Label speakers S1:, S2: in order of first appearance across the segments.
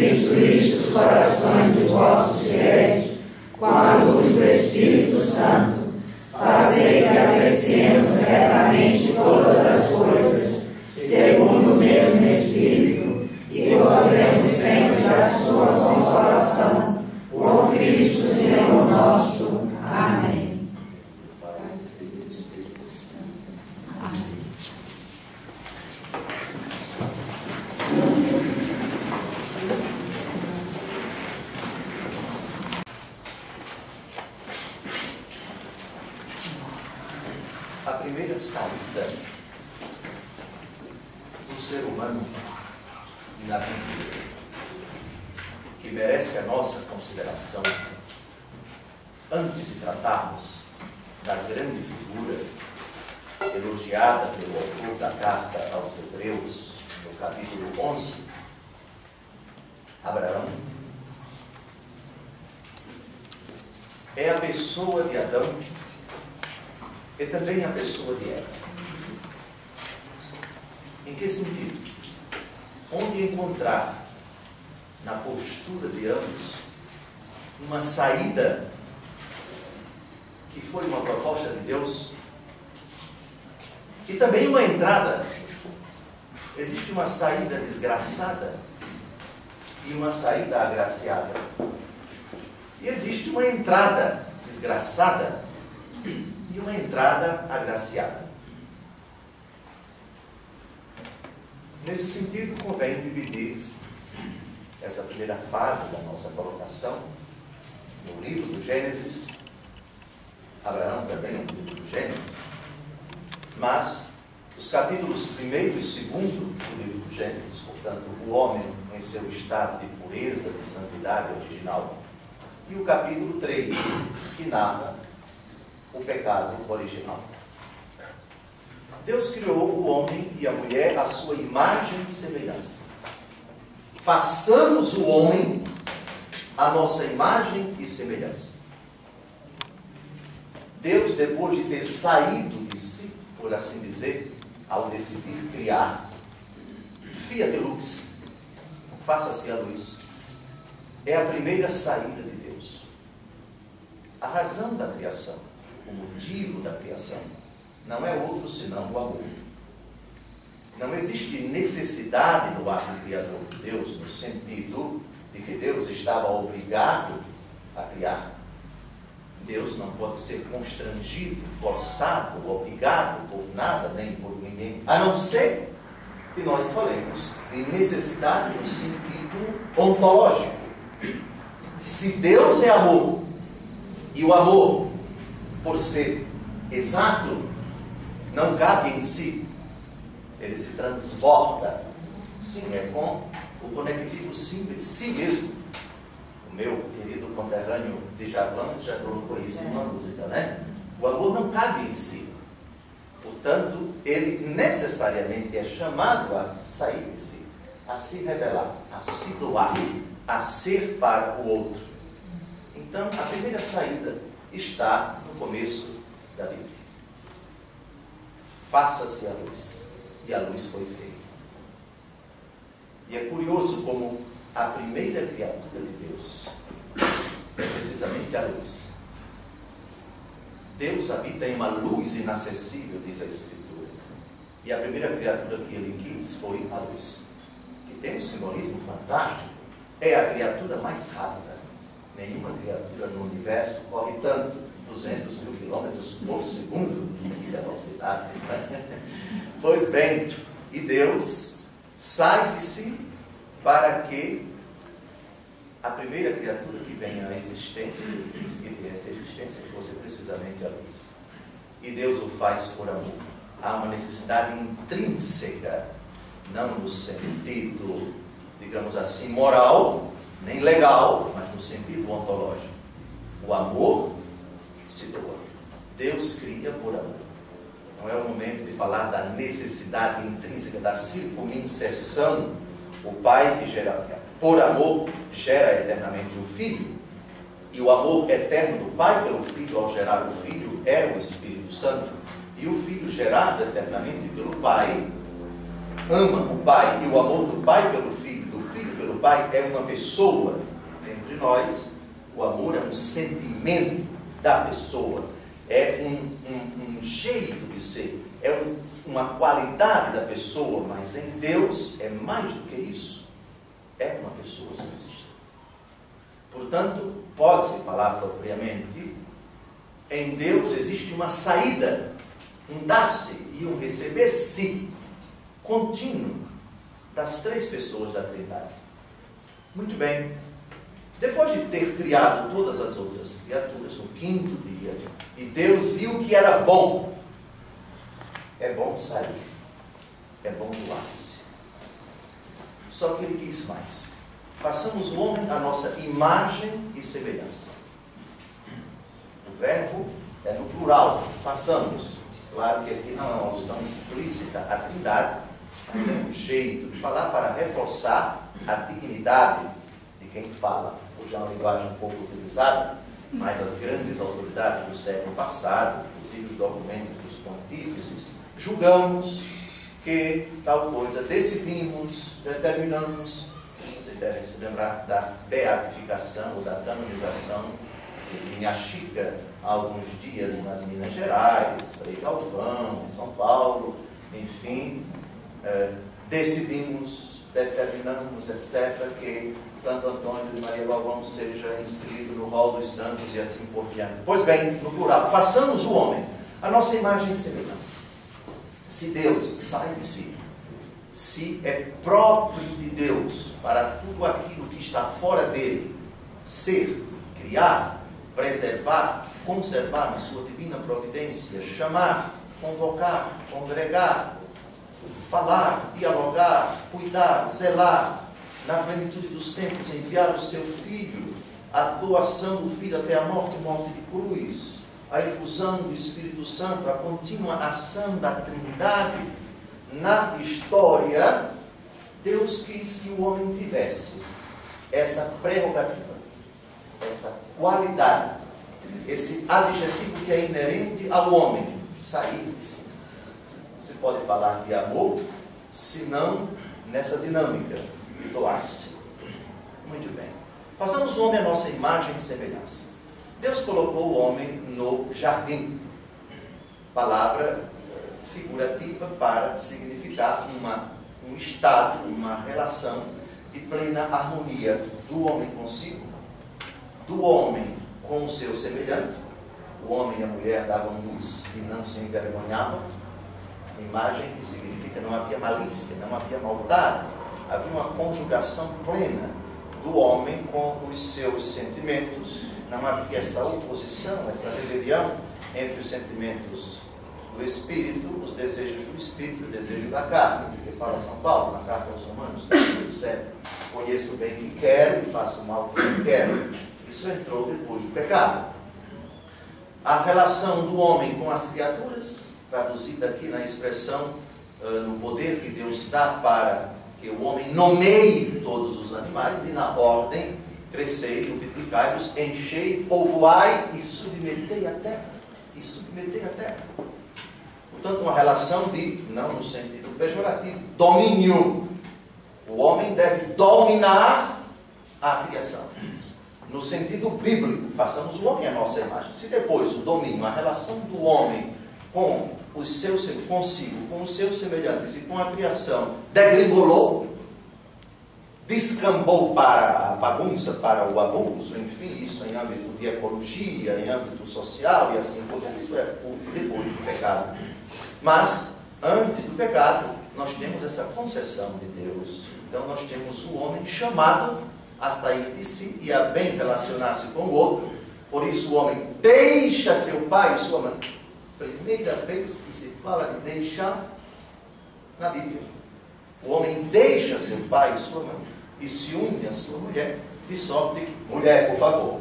S1: instruíste os corações dos vossos fiéis, com a luz do Espírito Santo, fazei que apreciemos retamente todas as coisas, segundo o mesmo Espírito, e gozemos sempre da sua consolação. Por Cristo Senhor nosso. Amém.
S2: A primeira saída do ser humano na Bíblia, que merece a nossa consideração, antes de tratarmos da grande figura elogiada pelo autor da carta aos Hebreus, no capítulo 11, Abraão, é a pessoa de Adão e também a pessoa de Eva. Em que sentido? Onde encontrar na postura de ambos uma saída que foi uma proposta de Deus e também uma entrada. Existe uma saída desgraçada e uma saída agraciada. E existe uma entrada desgraçada e uma entrada agraciada. Nesse sentido, convém dividir essa primeira fase da nossa colocação no livro do Gênesis, Abraão também no livro do Gênesis, mas os capítulos 1º e 2º do livro do Gênesis, portanto, o homem em seu estado de pureza, de santidade original, e o capítulo 3, que narra o pecado original. Deus criou o homem e a mulher à sua imagem e semelhança. Façamos o homem à nossa imagem e semelhança. Deus, depois de ter saído de si, por assim dizer, ao decidir criar, fiat lux, faça-se a luz, é a primeira saída de Deus. A razão da criação, o motivo da criação, não é outro senão o amor. Não existe necessidade no ato criador de Deus, no sentido de que Deus estava obrigado a criar. Deus não pode ser constrangido, forçado, obrigado por nada, nem por ninguém, a não ser que nós falemos de necessidade no sentido ontológico. Se Deus é amor, e o amor, por ser exato, não cabe em si, ele se transborda. Sim, é com o conectivo si mesmo. O meu querido conterrâneo Djavan já colocou isso em uma música, né? O amor não cabe em si. Portanto, ele necessariamente é chamado a sair de si, a se revelar, a se doar, a ser para o outro. Então, a primeira saída está no começo da Bíblia. Faça-se a luz. E a luz foi feita. E é curioso como a primeira criatura de Deus é precisamente a luz. Deus habita em uma luz inacessível, diz a Escritura. E a primeira criatura que ele quis foi a luz. Que tem um simbolismo fantástico. É a criatura mais rápida. Nenhuma criatura no universo corre tanto, 200 mil quilômetros por segundo, que velocidade. Pois bem, e Deus sai de si para que a primeira criatura que venha à existência, ele diz que viesse à existência, fosse precisamente a luz. E Deus o faz por amor. Há uma necessidade intrínseca, não no sentido, digamos assim, moral, nem legal, mas no sentido ontológico. O amor se doa. Deus cria por amor. Não é o momento de falar da necessidade intrínseca, da circuninserção. O Pai que gera, por amor, gera eternamente o Filho. E o amor eterno do Pai pelo Filho, ao gerar o Filho, é o Espírito Santo. E o Filho gerado eternamente pelo Pai, ama o Pai. E o amor do Pai pelo Filho, do Filho pelo pelo Pai é uma pessoa. Entre nós, o amor é um sentimento da pessoa, é um jeito de ser, é uma qualidade da pessoa, mas em Deus é mais do que isso. É uma pessoa subsistente. Portanto, pode-se falar propriamente, em Deus existe uma saída, um dar-se e um receber-se contínuo das três pessoas da Trindade. Muito bem. Depois de ter criado todas as outras criaturas no quinto dia, e Deus viu que era bom, é bom sair, é bom doar-se. Só que Ele quis mais. Façamos o homem à nossa imagem e semelhança. O verbo é no plural, façamos. Claro que aqui não é uma alusão explícita à Trindade, mas é um jeito de falar para reforçar a dignidade de quem fala. Hoje é uma linguagem um pouco utilizada, mas as grandes autoridades do século passado, inclusive os documentos dos pontífices, julgamos que tal coisa, decidimos, determinamos. Vocês devem se lembrar da beatificação ou da canonização de Minha Chica há alguns dias nas Minas Gerais, Frei Galvão, em São Paulo, enfim, decidimos, determinamos, etc., que Santo Antônio de Maria Galvão seja inscrito no rol dos santos e assim por diante. Pois bem, no plural, façamos o homem a nossa imagem e semelhança. Se Deus sai de si, se é próprio de Deus para tudo aquilo que está fora dele, ser, criar, preservar, conservar na sua divina providência, chamar, convocar, congregar, falar, dialogar, cuidar, zelar, na plenitude dos tempos, enviar o seu Filho, a doação do Filho até a morte de cruz, a efusão do Espírito Santo, a contínua ação da Trindade na história, Deus quis que o homem tivesse essa prerrogativa, essa qualidade, esse adjetivo que é inerente ao homem, sair de si. Você pode falar de amor, se não nessa dinâmica de doar-se. Muito bem. Façamos o homem a nossa imagem e semelhança. Deus colocou o homem no jardim. Palavra figurativa para significar um estado, uma relação de plena harmonia do homem consigo, do homem com o seu semelhante. O homem e a mulher davam luz e não se envergonhavam. Imagem que significa não havia malícia, não havia maldade. Havia uma conjugação plena do homem com os seus sentimentos. Não havia essa oposição, essa rebelião entre os sentimentos do Espírito, os desejos do Espírito e o desejo da carne. Porque fala São Paulo, na carta aos Romanos, capítulo 7, conheço o bem que quero e faço o mal que não quero. Isso entrou depois do pecado. A relação do homem com as criaturas, traduzida aqui na expressão, no poder que Deus dá para que o homem nomeie todos os animais, e na ordem, crescei, multiplicai-vos, enchei, povoai e submetei a terra. E submetei a terra. Portanto, uma relação de, não no sentido pejorativo, domínio. O homem deve dominar a criação. No sentido bíblico, façamos o homem à nossa imagem. Se depois o domínio, a relação do homem com os seus, consigo, com os seus semelhantes e com a criação degringolou, descambou para a bagunça, para o abuso, enfim, isso em âmbito de ecologia, em âmbito social e assim por diante, isso é depois do pecado. Mas, antes do pecado, nós temos essa concessão de Deus. Então nós temos o homem chamado a sair de si e a bem relacionar-se com o outro. Por isso o homem deixa seu pai e sua mãe. Primeira vez que se fala de deixar na Bíblia. O homem deixa seu pai e sua mãe e se une à sua mulher, de sorte que, mulher, por favor.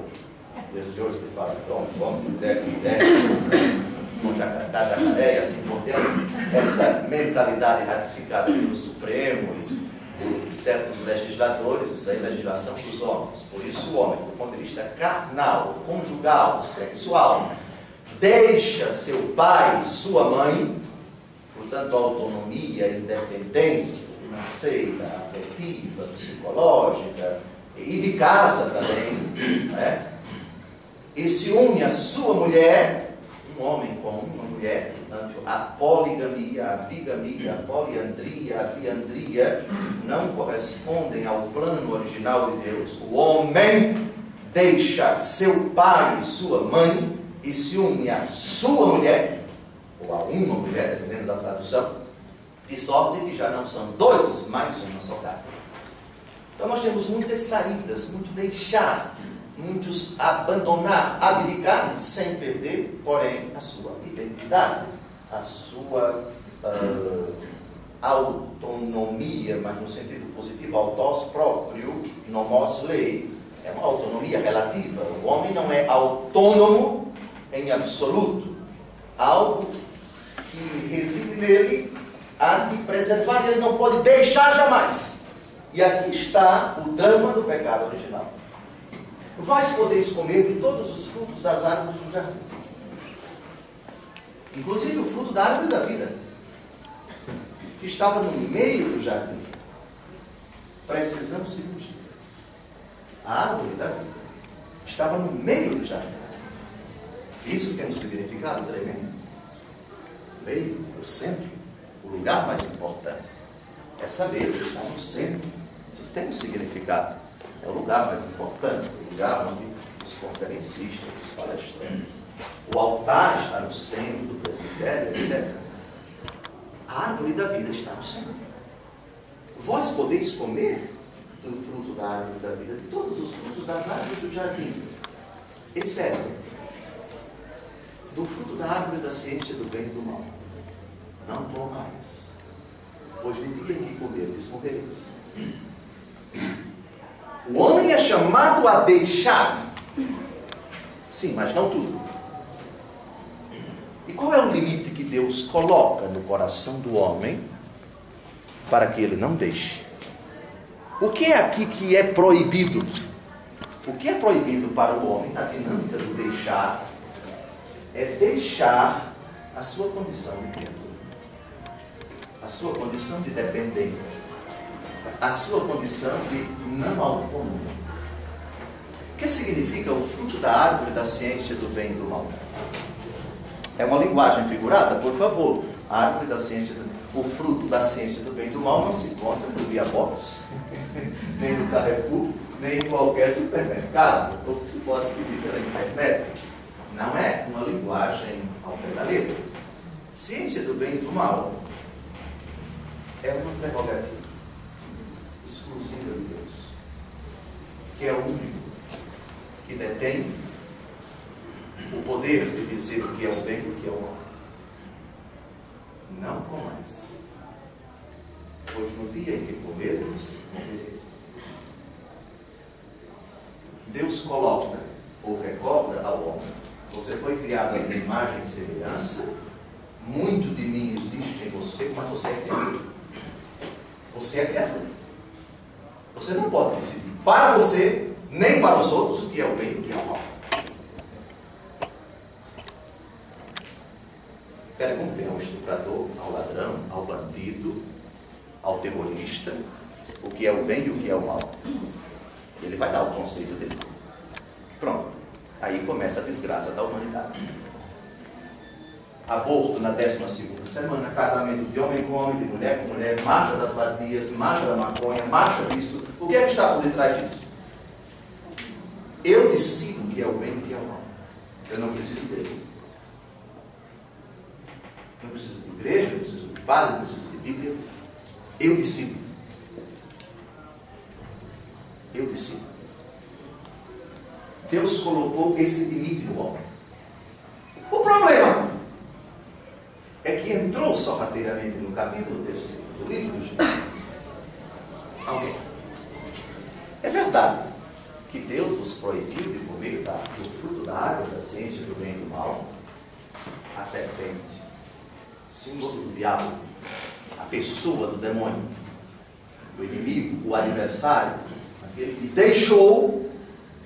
S2: Desde hoje se fala, homem, mulher, jacaré e assim por diante. Essa mentalidade ratificada pelo Supremo e por certos legisladores, isso aí é legislação dos homens. Por isso o homem, do ponto de vista carnal, conjugal, sexual, deixa seu pai e sua mãe, portanto autonomia, independência, financeira, afetiva, psicológica e de casa também, né? E se une a sua mulher, um homem com uma mulher, portanto, a poligamia, a bigamia, a poliandria, a biandria não correspondem ao plano original de Deus. O homem deixa seu pai e sua mãe e se une à sua mulher, ou a uma mulher, dependendo da tradução, de sorte que já não são dois, mas uma só carne. Então nós temos muitas saídas, muito deixar, muitos abandonar, abdicar, sem perder, porém, a sua identidade, a sua autonomia, mas no sentido positivo, autós próprio, nomos lei. É uma autonomia relativa. O homem não é autônomo em absoluto. Algo que reside nele há de preservar, ele não pode deixar jamais. E aqui está o drama do pecado original. Vós podeis comer de todos os frutos das árvores do jardim, inclusive o fruto da árvore da vida, que estava no meio do jardim. Precisamos cirurgia. A árvore da vida estava no meio do jardim. Isso tem um significado tremendo. O meio, o centro, o lugar mais importante. Essa mesa está no centro. Isso tem um significado. É o lugar mais importante, o lugar onde os conferencistas, os palestrantes, o altar está no centro do presbitério, etc. A árvore da vida está no centro. Vós podeis comer do fruto da árvore da vida, de todos os frutos das árvores do jardim, exceto do fruto da árvore da ciência do bem e do mal. Não comais, pois no dia em que comerdes, morrereis. O homem é chamado a deixar. Sim, mas não tudo. E qual é o limite que Deus coloca no coração do homem para que ele não deixe? O que é aqui que é proibido? O que é proibido para o homem na dinâmica do deixar é deixar a sua condição de criatura, a sua condição de dependente, a sua condição de não autônomo. O que significa o fruto da árvore da ciência do bem e do mal? É uma linguagem figurada, por favor. A árvore da ciência o fruto da ciência do bem e do mal não se encontra no Via Box, nem no Carrefour, nem em qualquer supermercado, ou que se pode pedir pela internet. Não é uma linguagem ao pé da letra. Ciência do bem e do mal é uma prerrogativa exclusiva de Deus, que é o único que detém o poder de dizer o que é o bem e o que é o mal. Não comais, pois no dia em que comerdes, morrereis. Deus coloca ou recorda ao homem: você foi criado à minha imagem e semelhança, muito de mim existe em você, mas você é criatura. Você é criatura. Você não pode decidir para você, nem para os outros, o que é o bem e o que é o mal. Perguntem ao estuprador, ao ladrão, ao bandido, ao terrorista, o que é o bem e o que é o mal. Ele vai dar o conceito dele. Pronto. Aí começa a desgraça da humanidade. Aborto na 12ª semana, casamento de homem com homem, de mulher com mulher, marcha das vadias, marcha da maconha, marcha disso. O que é que está por detrás disso? Eu decido o que é o bem e o que é o mal. Eu não preciso dele. Não preciso de igreja, não preciso de padre, não preciso de Bíblia. Eu decido. Eu decido. Deus colocou esse limite no homem. O problema é que entrou sorrateiramente no capítulo 3 do livro de Gênesis alguém. É verdade que Deus vos proibiu de comer do fruto da árvore da ciência do bem e do mal. A serpente, símbolo do diabo, a pessoa do demônio, o inimigo, o adversário, aquele que deixou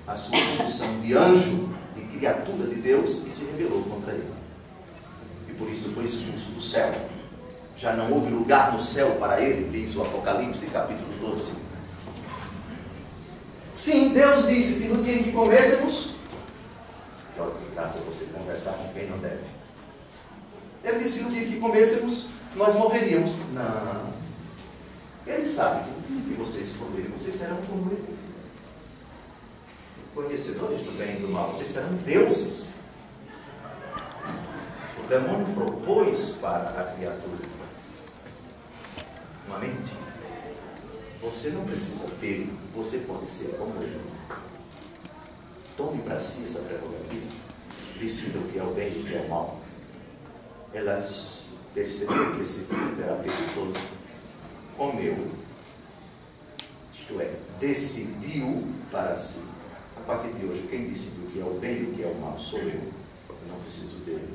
S2: a sua condição de anjo, de criatura de Deus e se rebelou contra ele. E por isso foi expulso do céu. Já não houve lugar no céu para ele, diz o Apocalipse, capítulo 12. Sim, Deus disse que no dia em que comêssemos, que hora desgraça você conversar com quem não deve. Ele disse que no dia em que comêssemos, nós morreríamos. Não. Ele sabe que no dia em que vocês comerem, vocês serão como ele. Conhecedores do bem e do mal, vocês serão deuses. O demônio propôs para a criatura uma mentira. Você não precisa dele, você pode ser como ele. Tome para si essa prerrogativa. Decida o que é o bem e o que é o mal. Ela percebeu que esse fruto era apetitoso, comeu, isto é, decidiu para si. A partir de hoje, quem decidiu o que é o bem e o que é o mal sou eu. Eu não preciso dele.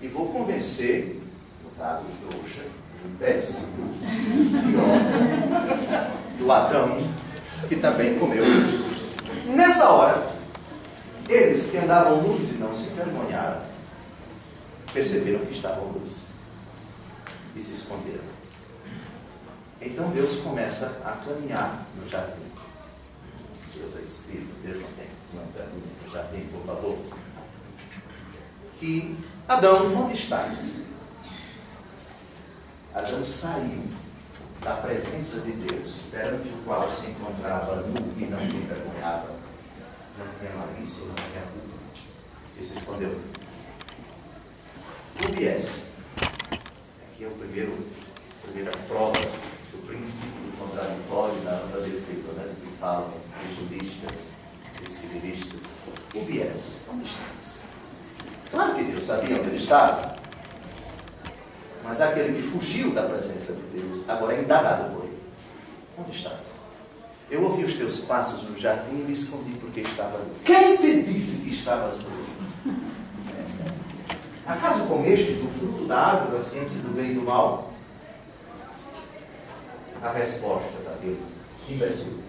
S2: E vou convencer, no caso do trouxa, péssimo, pior, do Adão, que também comeu. Nessa hora, eles que andavam nus e não se envergonharam, perceberam que estavam nus e se esconderam. Então Deus começa a caminhar no jardim. Deus é Espírito, Deus não caminha no jardim, por favor. E Adão, onde estás? Adão saiu da presença de Deus, perante o qual se encontrava nu e não se envergonhava. Não tinha malícia, não tinha culpa. E se escondeu. O viés. Aqui é a primeira prova do princípio contraditório da defesa, né? Que falam de juristas e civilistas. O viés. Onde estás? Claro que Deus sabia onde ele estava. Mas aquele que fugiu da presença de Deus, agora é indagado por ele. Onde estás? Eu ouvi os teus passos no jardim e me escondi porque estava nu. Quem te disse que estavas nu? Acaso comeste do fruto da árvore da ciência do bem e do mal? A resposta da Bíblia: imbecil.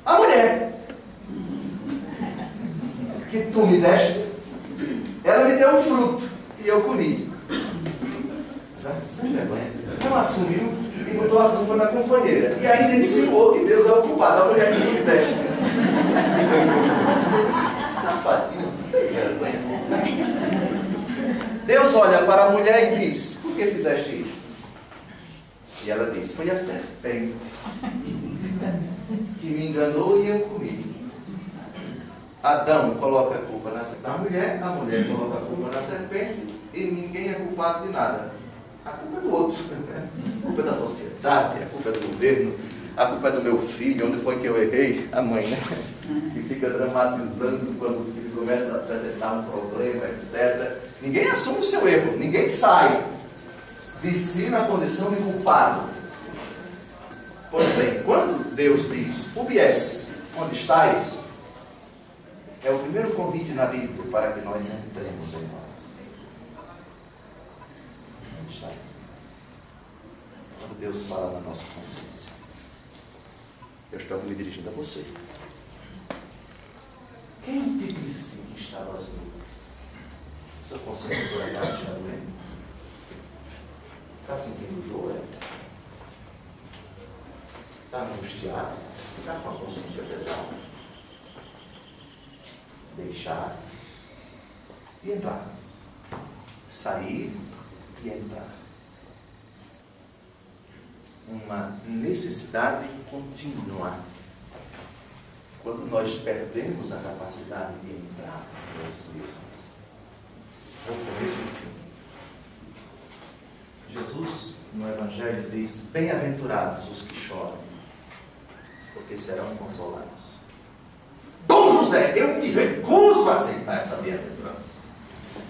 S2: A mulher que tu me deste, ela me deu um fruto e eu comi. Já sem vergonha. Não assumiu e botou a culpa na companheira. E ainda insinuou que Deus é o culpado. A mulher que me deste. Safadinho, sem vergonha. Deus olha para a mulher e diz: por que fizeste isso? E ela diz: foi a serpente que me enganou e eu comi. Adão coloca a culpa na mulher, a mulher coloca a culpa na serpente e ninguém é culpado de nada. A culpa é do outro. A culpa é da sociedade, a culpa é do governo, a culpa é do meu filho, onde foi que eu errei? A mãe, né? Que fica dramatizando quando o filho começa a apresentar um problema, etc. Ninguém assume o seu erro, ninguém sai de si na condição de culpado. Pois bem, quando Deus diz: Ubies, onde estás? É o primeiro convite na Bíblia para que nós entremos em nós. Onde estás? Quando Deus fala na nossa consciência, eu estou me dirigindo a você. Quem te disse que estavas nu? Sua consciência por acaso está doendo? Está sentindo dor? Está angustiado? Está com a consciência pesada? Deixar e entrar. Sair e entrar. Uma necessidade contínua. Quando nós perdemos a capacidade de entrar em nós mesmos, é o começo do fim. Jesus, no Evangelho, diz: bem-aventurados os que choram, porque serão consolados. Dom José, eu me recuso a aceitar essa bem-aventurança.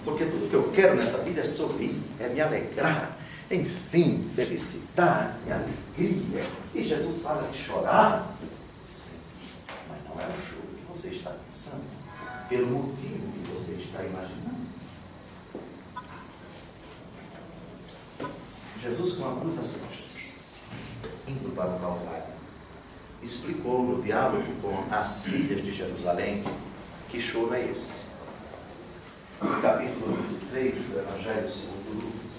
S2: Porque tudo que eu quero nessa vida é sorrir, é me alegrar. Enfim, felicidade, alegria. E Jesus fala de chorar. Sim, mas não é o choro que você está pensando, pelo motivo que você está imaginando. Jesus, com a cruz nas costas, indo para o Calvário, explicou no diálogo com as filhas de Jerusalém que choro é esse. no capítulo 23 do Evangelho segundo Lucas,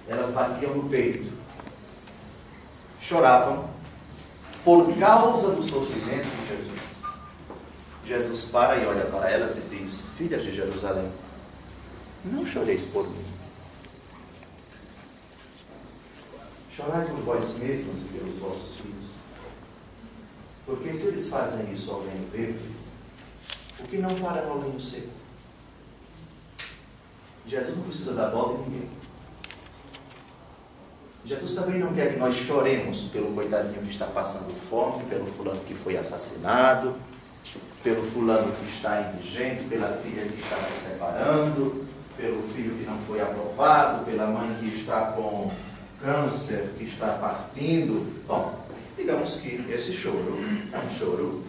S2: elas batiam no peito, choravam por causa do sofrimento de Jesus. Jesus para e olha para elas e diz: filhas de Jerusalém, não choreis por mim. Chorai por vós mesmos e pelos vossos filhos. Porque se eles fazem isso ao lenho verde, o que não farão ao lenho seco? Jesus não precisa dar dó de ninguém. Jesus também não quer que nós choremos pelo coitadinho que está passando fome, pelo fulano que foi assassinado, pelo fulano que está indigente, pela filha que está se separando, pelo filho que não foi aprovado, pela mãe que está com câncer, que está partindo. Bom, digamos que esse choro é um choro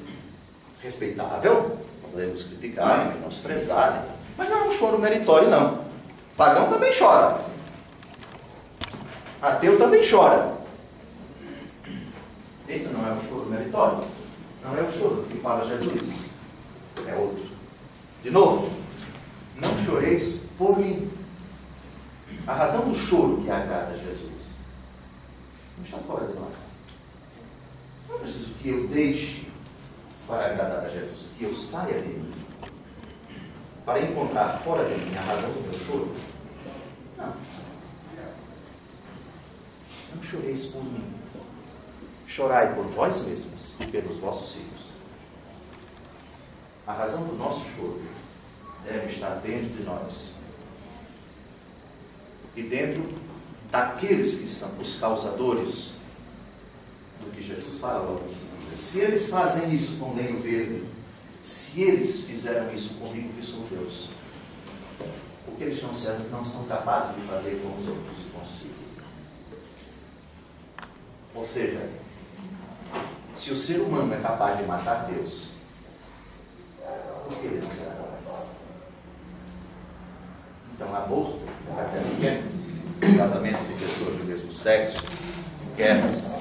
S2: respeitável, podemos criticar, menosprezar, mas não é um choro meritório, não. Pagão também chora. Ateu também chora. Esse não é o choro meritório. Não é o choro que fala Jesus. É outro. De novo, não choreis por mim. A razão do choro que agrada a Jesus não está fora de nós. Não é preciso que eu deixe para agradar a Jesus, que eu saia de mim para encontrar fora de mim a razão do meu choro. Não. Não choreis por mim. Chorai por vós mesmos e pelos vossos filhos. A razão do nosso choro deve estar dentro de nós. E dentro daqueles que são os causadores do que Jesus fala logo em seguida. Se eles fazem isso com lenho verde, se eles fizeram isso comigo, que sou Deus, o que eles não são capazes de fazer com os outros e consigo. Ou seja, se o ser humano é capaz de matar Deus, por que ele não será capaz? Então, aborto, casamento de pessoas do mesmo sexo, guerras,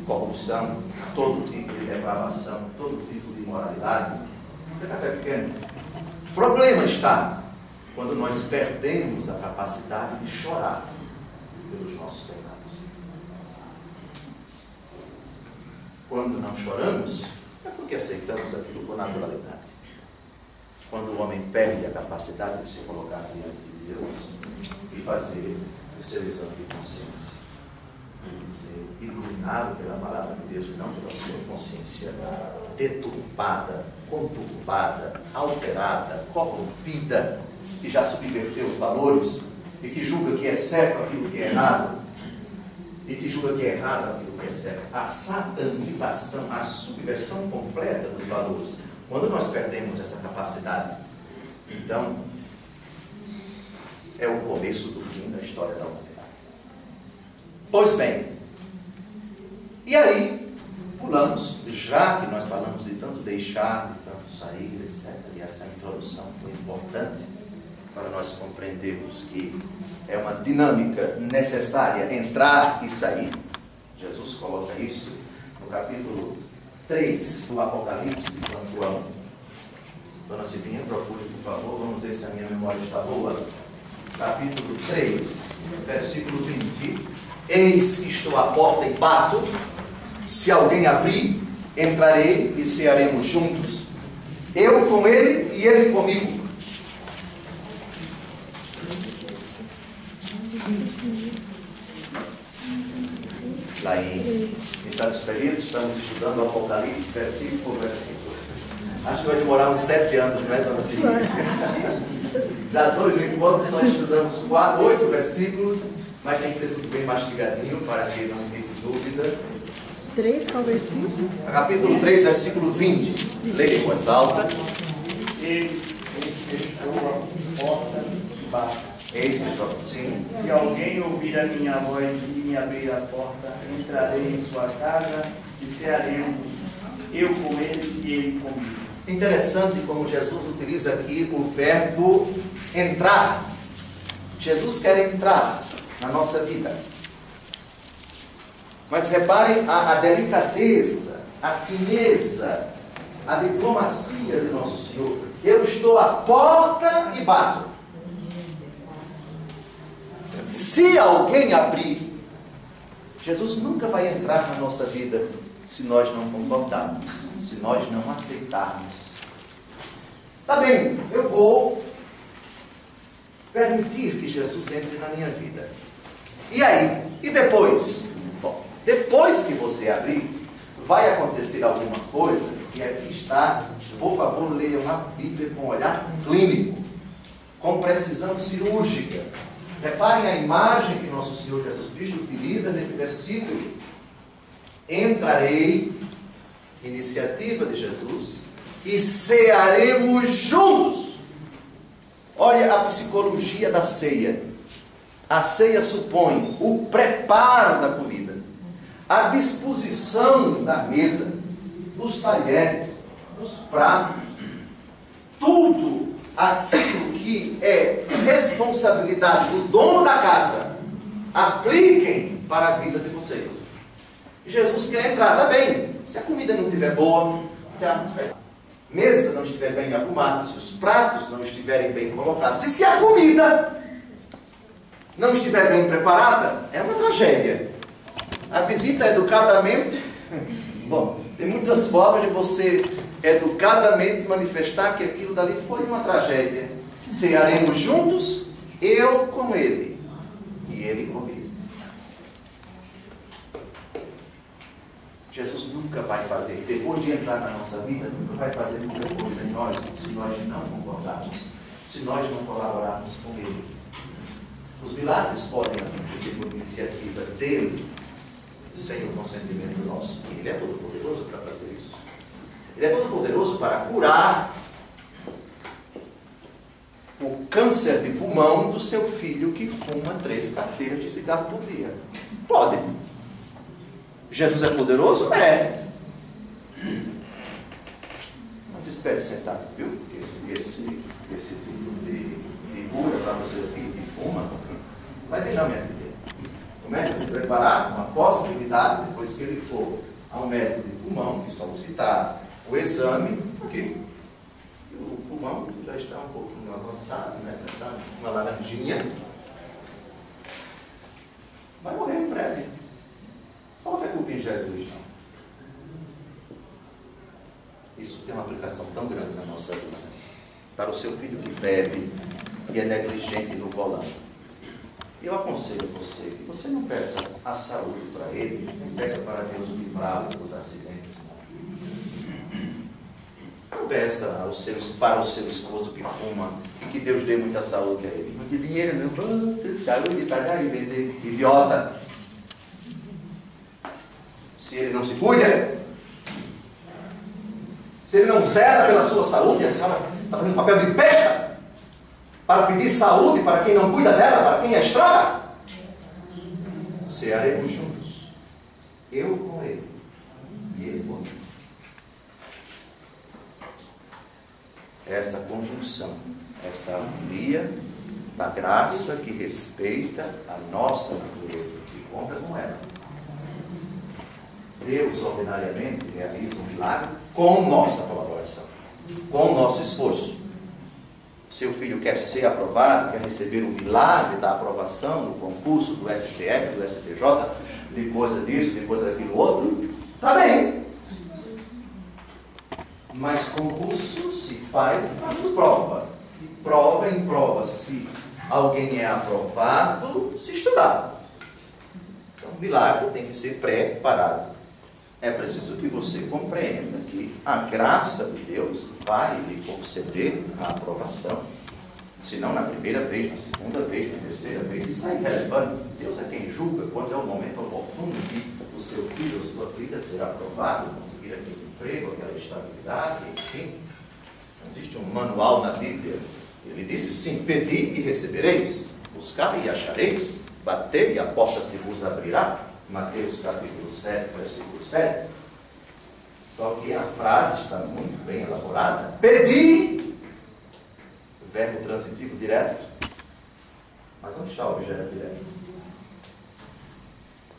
S2: corrupção, todo tipo de depravação, todo tipo de imoralidade, isso é café pequeno. O problema está quando nós perdemos a capacidade de chorar pelos nossos pecados. Quando não choramos, é porque aceitamos aquilo por naturalidade. Quando o homem perde a capacidade de se colocar diante de Deus e fazer o seu exame de consciência, e ser iluminado pela palavra de Deus e não pela sua consciência deturpada, conturbada, alterada, corrompida, que já subverteu os valores e que julga que é certo aquilo que é errado, e que julga que é errado aquilo que é certo. A satanização, a subversão completa dos valores. Quando nós perdemos essa capacidade, então é o começo do fim da história da humanidade. Pois bem, e aí pulamos, já que nós falamos de tanto deixar, de tanto sair, etc. E essa introdução foi importante para nós compreendermos que é uma dinâmica necessária entrar e sair. Jesus coloca isso no capítulo 3 do Apocalipse de São João. Dona Cidinha, procure, por favor, vamos ver se a minha memória está boa. Capítulo 3, versículo 20. Eis que estou à porta e bato. Se alguém abrir, entrarei e cearemos juntos. Eu com ele e ele comigo. Lá em Santos Feridos, estamos estudando o Apocalipse, versículo por versículo. Acho que vai demorar uns 7 anos, não é, Dona Cidinha? Já 2 encontros nós estudamos 8 versículos, mas tem que ser tudo bem mastigadinho para que não fique dúvida.
S3: 3, qual versículo?
S2: Capítulo 3, versículo 20. Leia em voz alta.
S4: Eis que estou à porta e bato.
S2: Eis que estou, sim.
S4: Se alguém ouvir a minha voz e me abrir a porta, entrarei em sua casa e cearemos, eu com ele e ele comigo.
S2: Interessante como Jesus utiliza aqui o verbo entrar. Jesus quer entrar na nossa vida. Mas reparem a delicadeza, a fineza, a diplomacia de nosso Senhor. Eu estou à porta e bato. Se alguém abrir, Jesus nunca vai entrar na nossa vida se nós não concordarmos, se nós não aceitarmos. Tá bem, eu vou permitir que Jesus entre na minha vida. E aí? E depois? Bom, depois que você abrir, vai acontecer alguma coisa, e aqui está, por favor, leiam a Bíblia com olhar clínico, com precisão cirúrgica. Reparem a imagem que nosso Senhor Jesus Cristo utiliza nesse versículo. Entrarei, iniciativa de Jesus, e cearemos juntos. Olha a psicologia da ceia. A ceia supõe o preparo da comida, a disposição da mesa, dos talheres, dos pratos, tudo aquilo que é responsabilidade do dono da casa, apliquem para a vida de vocês. Jesus quer entrar, tá bem. Se a comida não estiver boa, se a mesa não estiver bem arrumada, se os pratos não estiverem bem colocados, e se a comida não estiver bem preparada, é uma tragédia. A visita educadamente... Bom, tem muitas formas de você educadamente manifestar que aquilo dali foi uma tragédia. Cearemos juntos, eu com ele, e ele comigo. Jesus nunca vai fazer, depois de entrar na nossa vida, nunca vai fazer muita coisa em nós, se nós não concordarmos, se nós não colaborarmos com ele. Os milagres podem acontecer por iniciativa dele, sem o consentimento nosso. E ele é todo poderoso para fazer isso. Ele é todo poderoso para curar o câncer de pulmão do seu filho que fuma 3 carteiras de cigarro por dia. Pode. Jesus é poderoso? É. Mas espere sentado, viu? Esse tipo de cura para o seu filho que fuma, vai vir não, minha filha. Comece a se preparar uma possibilidade, depois que ele for ao médico de pulmão, que solicitar o exame, porque o pulmão já está um pouquinho avançado, né? Já está uma laranjinha. Vai morrer em breve. Coloque a culpa em Jesus, não. Isso tem uma aplicação tão grande na nossa vida. Para o seu filho que bebe e é negligente no volante. Eu aconselho você que você não peça a saúde para ele, nem peça para Deus livrá-lo dos acidentes. Não peça para o seu esposo que fuma, que Deus dê muita saúde a ele. Muito dinheiro, meu irmão, saúde para dar e vender. Idiota! Se ele não se cuida, se ele não zela pela sua saúde, a senhora está fazendo papel de besta para pedir saúde para quem não cuida dela, para quem a estraga. Cearemos juntos, eu com ele e ele comigo. Essa conjunção, essa harmonia da graça que respeita a nossa natureza, que conta com ela. Deus, ordinariamente, realiza um milagre com nossa colaboração, com nosso esforço. Seu filho quer ser aprovado, quer receber o milagre da aprovação no concurso do STF, do STJ, de coisa disso, de coisa daquilo outro, está bem. Mas concurso se faz fazendo prova. E prova em prova, se alguém é aprovado, se estudar. Então, o milagre tem que ser preparado. É preciso que você compreenda que a graça de Deus vai lhe conceder a aprovação. Se não na primeira vez, na segunda vez, na terceira vez, isso é irrelevante. Deus é quem julga quando é o momento oportuno de o seu filho ou sua filha ser aprovado, conseguir aquele emprego, aquela estabilidade, enfim. Não existe um manual na Bíblia. Ele disse sim, pedi e recebereis, buscai e achareis, batei e a porta se vos abrirá. Mateus capítulo 7, versículo 7. Só que a frase está muito bem elaborada. Pedi, verbo transitivo direto. Mas onde está o objeto direto?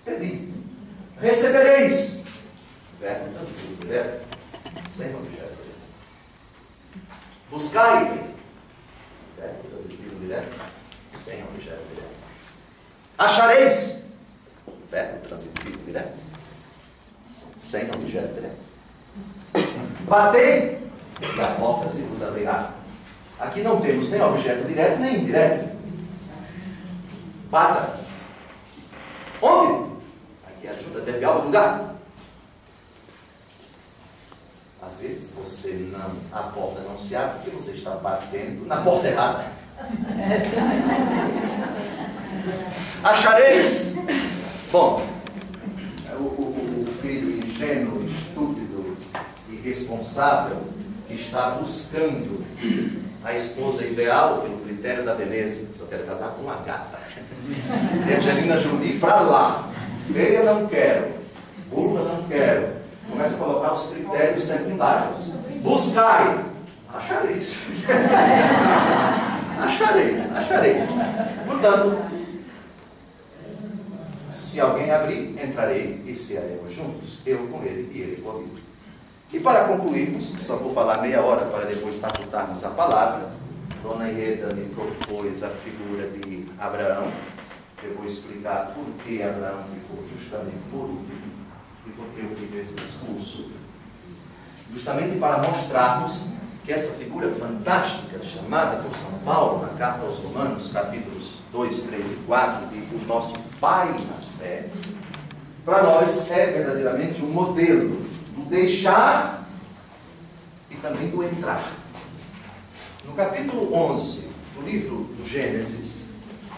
S2: Pedi. Recebereis, verbo transitivo direto, sem objeto Buscai. Verbo transitivo direto, sem objeto direto. Achareis. Verbo transitivo direto, sem objeto direto. Batei, e a porta se vos abrirá. Aqui não temos nem objeto direto nem indireto. Bata. Onde? Aqui é a junta adverbial do lugar. Às vezes a porta não se abre porque você está batendo na porta errada. Achareis. Bom, o filho ingênuo, estúpido, irresponsável, que está buscando a esposa ideal pelo critério da beleza. Só quero casar com uma gata. E Angelina Jolie para lá. Feia não quero. Burra não quero. Começa a colocar os critérios secundários. Buscai. Achareis. Achareis. Portanto, se alguém abrir, entrarei e cearemos juntos. Eu com ele e ele comigo. E para concluirmos, só vou falar meia hora para depois facultarmos a palavra. Dona Ieda me propôs a figura de Abraão. Eu vou explicar por que Abraão ficou justamente por último e por que eu fiz esse discurso. Justamente para mostrarmos que essa figura fantástica, chamada por São Paulo na carta aos Romanos, capítulos 2, 3 e 4, de o nosso Pai na fé, para nós é verdadeiramente um modelo do deixar e também do entrar. No capítulo 11 do livro do Gênesis,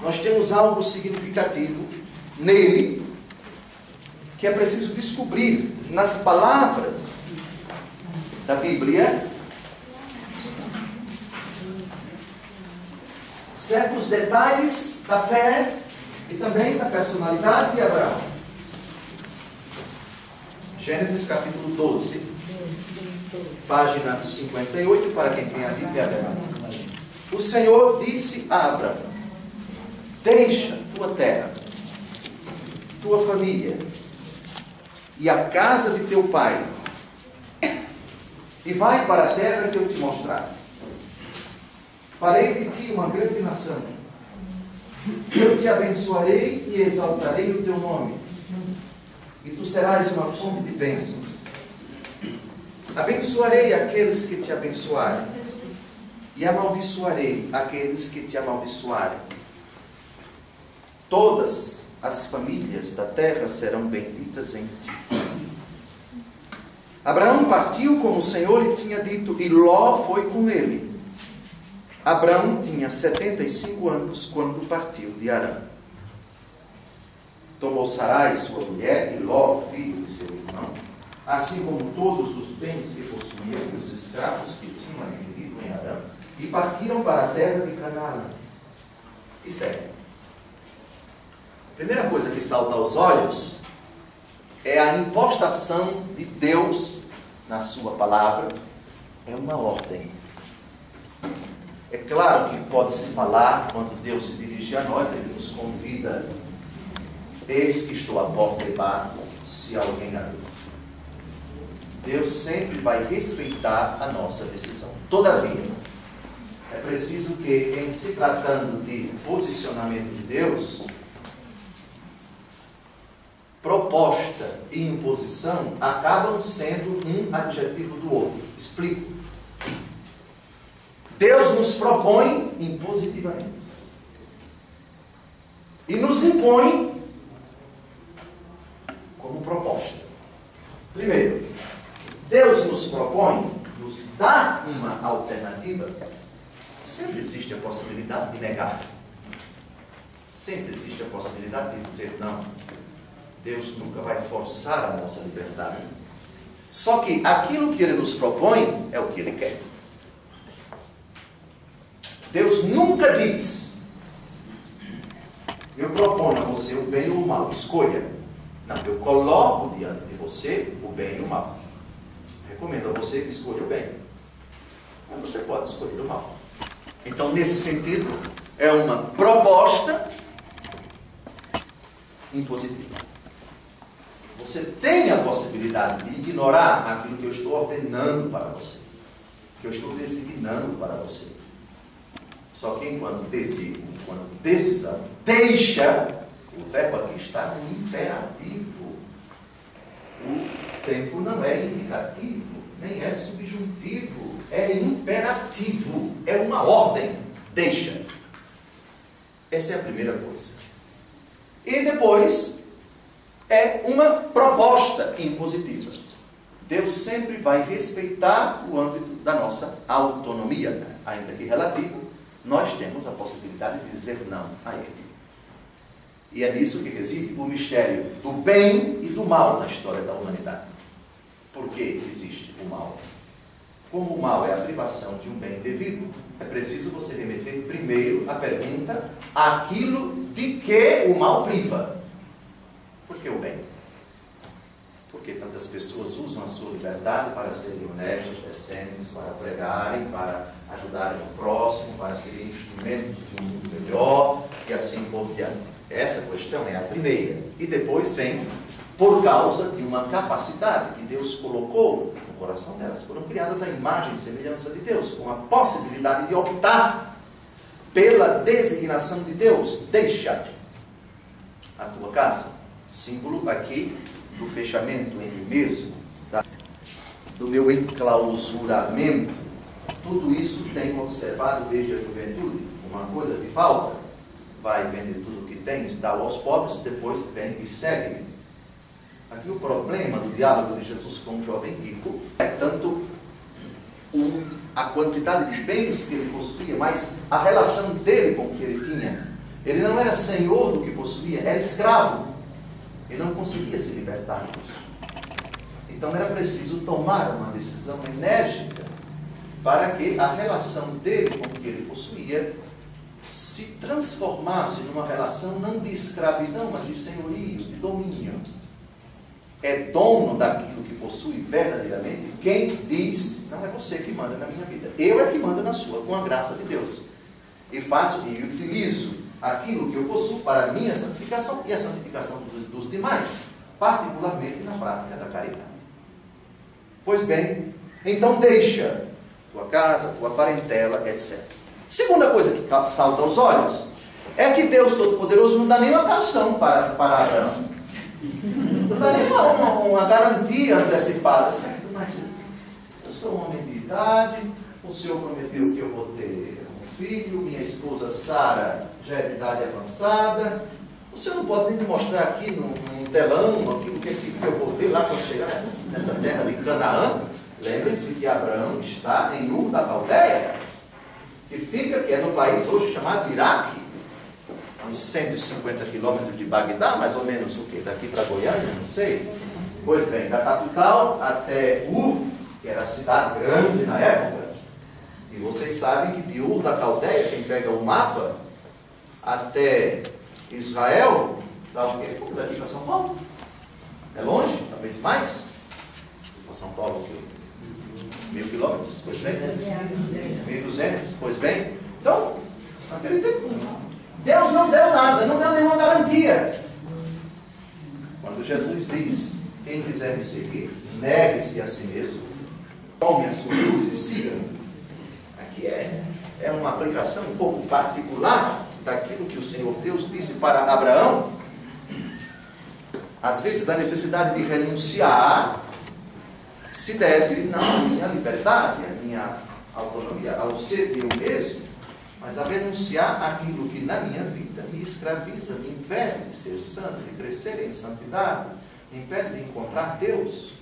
S2: nós temos algo significativo nele que é preciso descobrir nas palavras da Bíblia certos detalhes da fé e também da personalidade de Abraão. Gênesis capítulo 12, página 58, para quem tem a Bíblia aberta. O Senhor disse a Abraão: deixa tua terra, tua família e a casa de teu pai e vai para a terra que eu te mostrar. Farei de ti uma grande nação. Eu te abençoarei e exaltarei o teu nome. E tu serás uma fonte de bênçãos. Abençoarei aqueles que te abençoarem. E amaldiçoarei aqueles que te amaldiçoarem. Todas as famílias da terra serão benditas em ti. Abraão partiu como o Senhor lhe tinha dito, e Ló foi com ele. Abraão tinha 75 anos quando partiu de Harã. Tomou Sarai, sua mulher, e Ló, filho de seu irmão, assim como todos os bens que possuíam e os escravos que tinham adquirido em Harã, e partiram para a terra de Canaã. E segue. A primeira coisa que salta aos olhos é a impostação de Deus na sua palavra. É uma ordem. É claro que pode-se falar, quando Deus se dirige a nós, Ele nos convida: eis que estou à porta e bato, se alguém abrir. Deus sempre vai respeitar a nossa decisão. Todavia, é preciso que, em se tratando de posicionamento de Deus, proposta e imposição acabam sendo um adjetivo do outro. Explico. Deus nos propõe impositivamente e nos impõe como proposta. Primeiro, Deus nos propõe, nos dá uma alternativa. Sempre existe a possibilidade de negar. Sempre existe a possibilidade de dizer não. Deus nunca vai forçar a nossa liberdade. Só que aquilo que Ele nos propõe é o que Ele quer. Deus nunca diz: eu proponho a você o bem ou o mal, escolha. Não, eu coloco diante de você o bem e o mal. Recomendo a você que escolha o bem, mas você pode escolher o mal. Então, nesse sentido, é uma proposta impositiva. Você tem a possibilidade de ignorar aquilo que eu estou ordenando para você. que eu estou designando para você. Só que enquanto designo, enquanto decisão, deixa, o verbo aqui está no imperativo. O tempo não é indicativo, nem é subjuntivo, é imperativo, é uma ordem, deixa. Essa é a primeira coisa. E depois, é uma proposta impositiva. Deus sempre vai respeitar o âmbito da nossa autonomia, ainda que relativo, nós temos a possibilidade de dizer não a Ele. E é nisso que reside o mistério do bem e do mal na história da humanidade. Por que existe o mal? Como o mal é a privação de um bem devido, é preciso você remeter primeiro a pergunta àquilo de que o mal priva. Por que o bem? Porque tantas pessoas usam a sua liberdade para serem honestas, decentes, para pregarem, para ajudarem o próximo, para serem instrumentos de um mundo melhor e assim por diante. Essa questão é a primeira. E depois vem, por causa de uma capacidade que Deus colocou no coração delas. Foram criadas à imagem e semelhança de Deus, com a possibilidade de optar pela designação de Deus. Deixa a tua casa. Símbolo aqui do fechamento em mim mesmo, do meu enclausuramento. Tudo isso tenho observado desde a juventude. Uma coisa te falta, vai vender tudo o que tens, dá aos pobres, depois vem e segue-me. Aqui o problema do diálogo de Jesus com o jovem rico é tanto a quantidade de bens que ele possuía, mas a relação dele com o que ele tinha. Ele não era senhor do que possuía, era escravo. E não conseguia se libertar disso. Então era preciso tomar uma decisão enérgica para que a relação dele com o que ele possuía se transformasse numa relação não de escravidão, mas de senhorio, de domínio. É dono daquilo que possui verdadeiramente quem diz, não é você que manda na minha vida, eu é que mando na sua, com a graça de Deus. E faço e utilizo aquilo que eu possuo para a minha santificação e a santificação dos demais, particularmente na prática da caridade. Pois bem, então deixa tua casa, tua parentela, etc. Segunda coisa que salta aos olhos é que Deus Todo-Poderoso não dá nenhuma calção para Abraão. Não dá nenhuma uma garantia antecipada. Certo? Mas eu sou um homem de idade, o Senhor prometeu que eu vou ter um filho, minha esposa Sara já é de idade avançada. O Senhor não pode nem me mostrar aqui num telão aquilo que eu vou ver lá quando chegar nessa terra de Canaã. Lembrem-se que Abraão está em Ur da Caldeia, que é no país hoje chamado Iraque, uns 150 quilômetros de Bagdá, mais ou menos o quê? Daqui para Goiânia, não sei. Pois bem, da capital até Ur, que era a cidade grande na época, e vocês sabem que de Ur da Caldeia, quem pega o mapa, até Israel, dá o quê? Daqui para São Paulo. É longe, talvez mais. Para São Paulo, o quê? 1.000 quilômetros, pois bem. 1.200, pois bem. Então, naquele tempo, Deus não deu nada, não deu nenhuma garantia. Quando Jesus diz, quem quiser me seguir, negue-se a si mesmo, tome a sua cruz e siga-me. Aqui é uma aplicação um pouco particular daquilo que o Senhor Deus disse para Abraão. Às vezes a necessidade de renunciar se deve não à minha liberdade, à minha autonomia, ao ser eu mesmo, mas a renunciar àquilo que na minha vida me escraviza, me impede de ser santo, de crescer em santidade, me impede de encontrar Deus.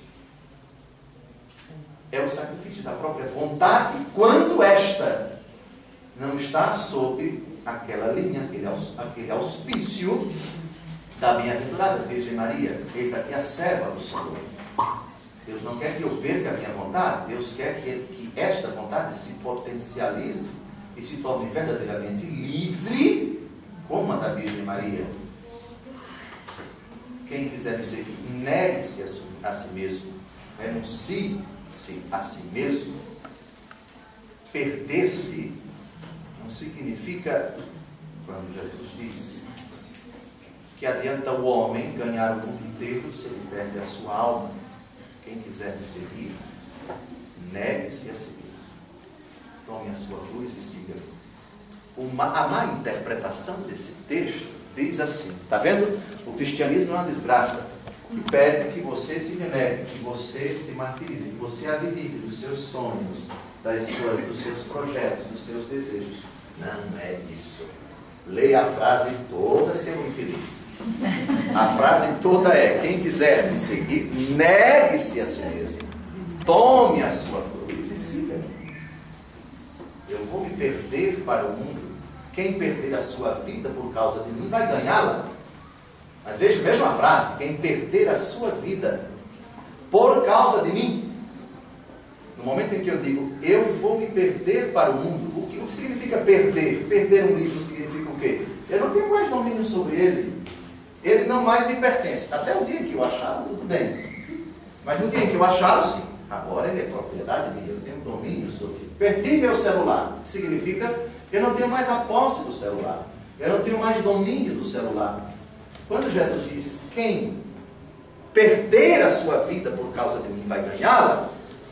S2: É o sacrifício da própria vontade quando esta não está sob aquela linha, aquele auspício da bem-aventurada Virgem Maria. Eis aqui a serva do Senhor. Deus não quer que eu perca a minha vontade, Deus quer que esta vontade se potencialize e se torne verdadeiramente livre, como a da Virgem Maria. Quem quiser me seguir, negue-se a si mesmo, renuncie-se a si mesmo. Perder-se não significa, quando Jesus diz, que adianta o homem ganhar o mundo inteiro se ele perde a sua alma. Quem quiser me seguir, negue-se a si mesmo. tome a sua cruz e siga-me. A má interpretação desse texto diz assim, está vendo? O cristianismo é uma desgraça, que pede que você se renegue, que você se martirize, que você abdique dos seus sonhos, dos seus projetos, dos seus desejos. Não é isso. Leia a frase toda, seu infeliz. A frase toda é: quem quiser me seguir, negue-se a si mesmo, tome a sua cruz e siga-me. Eu vou me perder para o mundo. Quem perder a sua vida por causa de mim vai ganhá-la. Mas veja uma frase: quem perder a sua vida por causa de mim. No momento em que eu digo, eu vou me perder para o mundo, o que significa perder? Perder um livro significa o quê? Eu não tenho mais domínio sobre ele. Ele não mais me pertence. Até o dia em que eu achá-lo, tudo bem. Mas no dia em que eu achá-lo, sim. Agora ele é propriedade minha, eu tenho domínio sobre ele. Perdi meu celular. Significa, eu não tenho mais a posse do celular. Eu não tenho mais domínio do celular. Quando Jesus diz, quem perder a sua vida por causa de mim vai ganhá-la,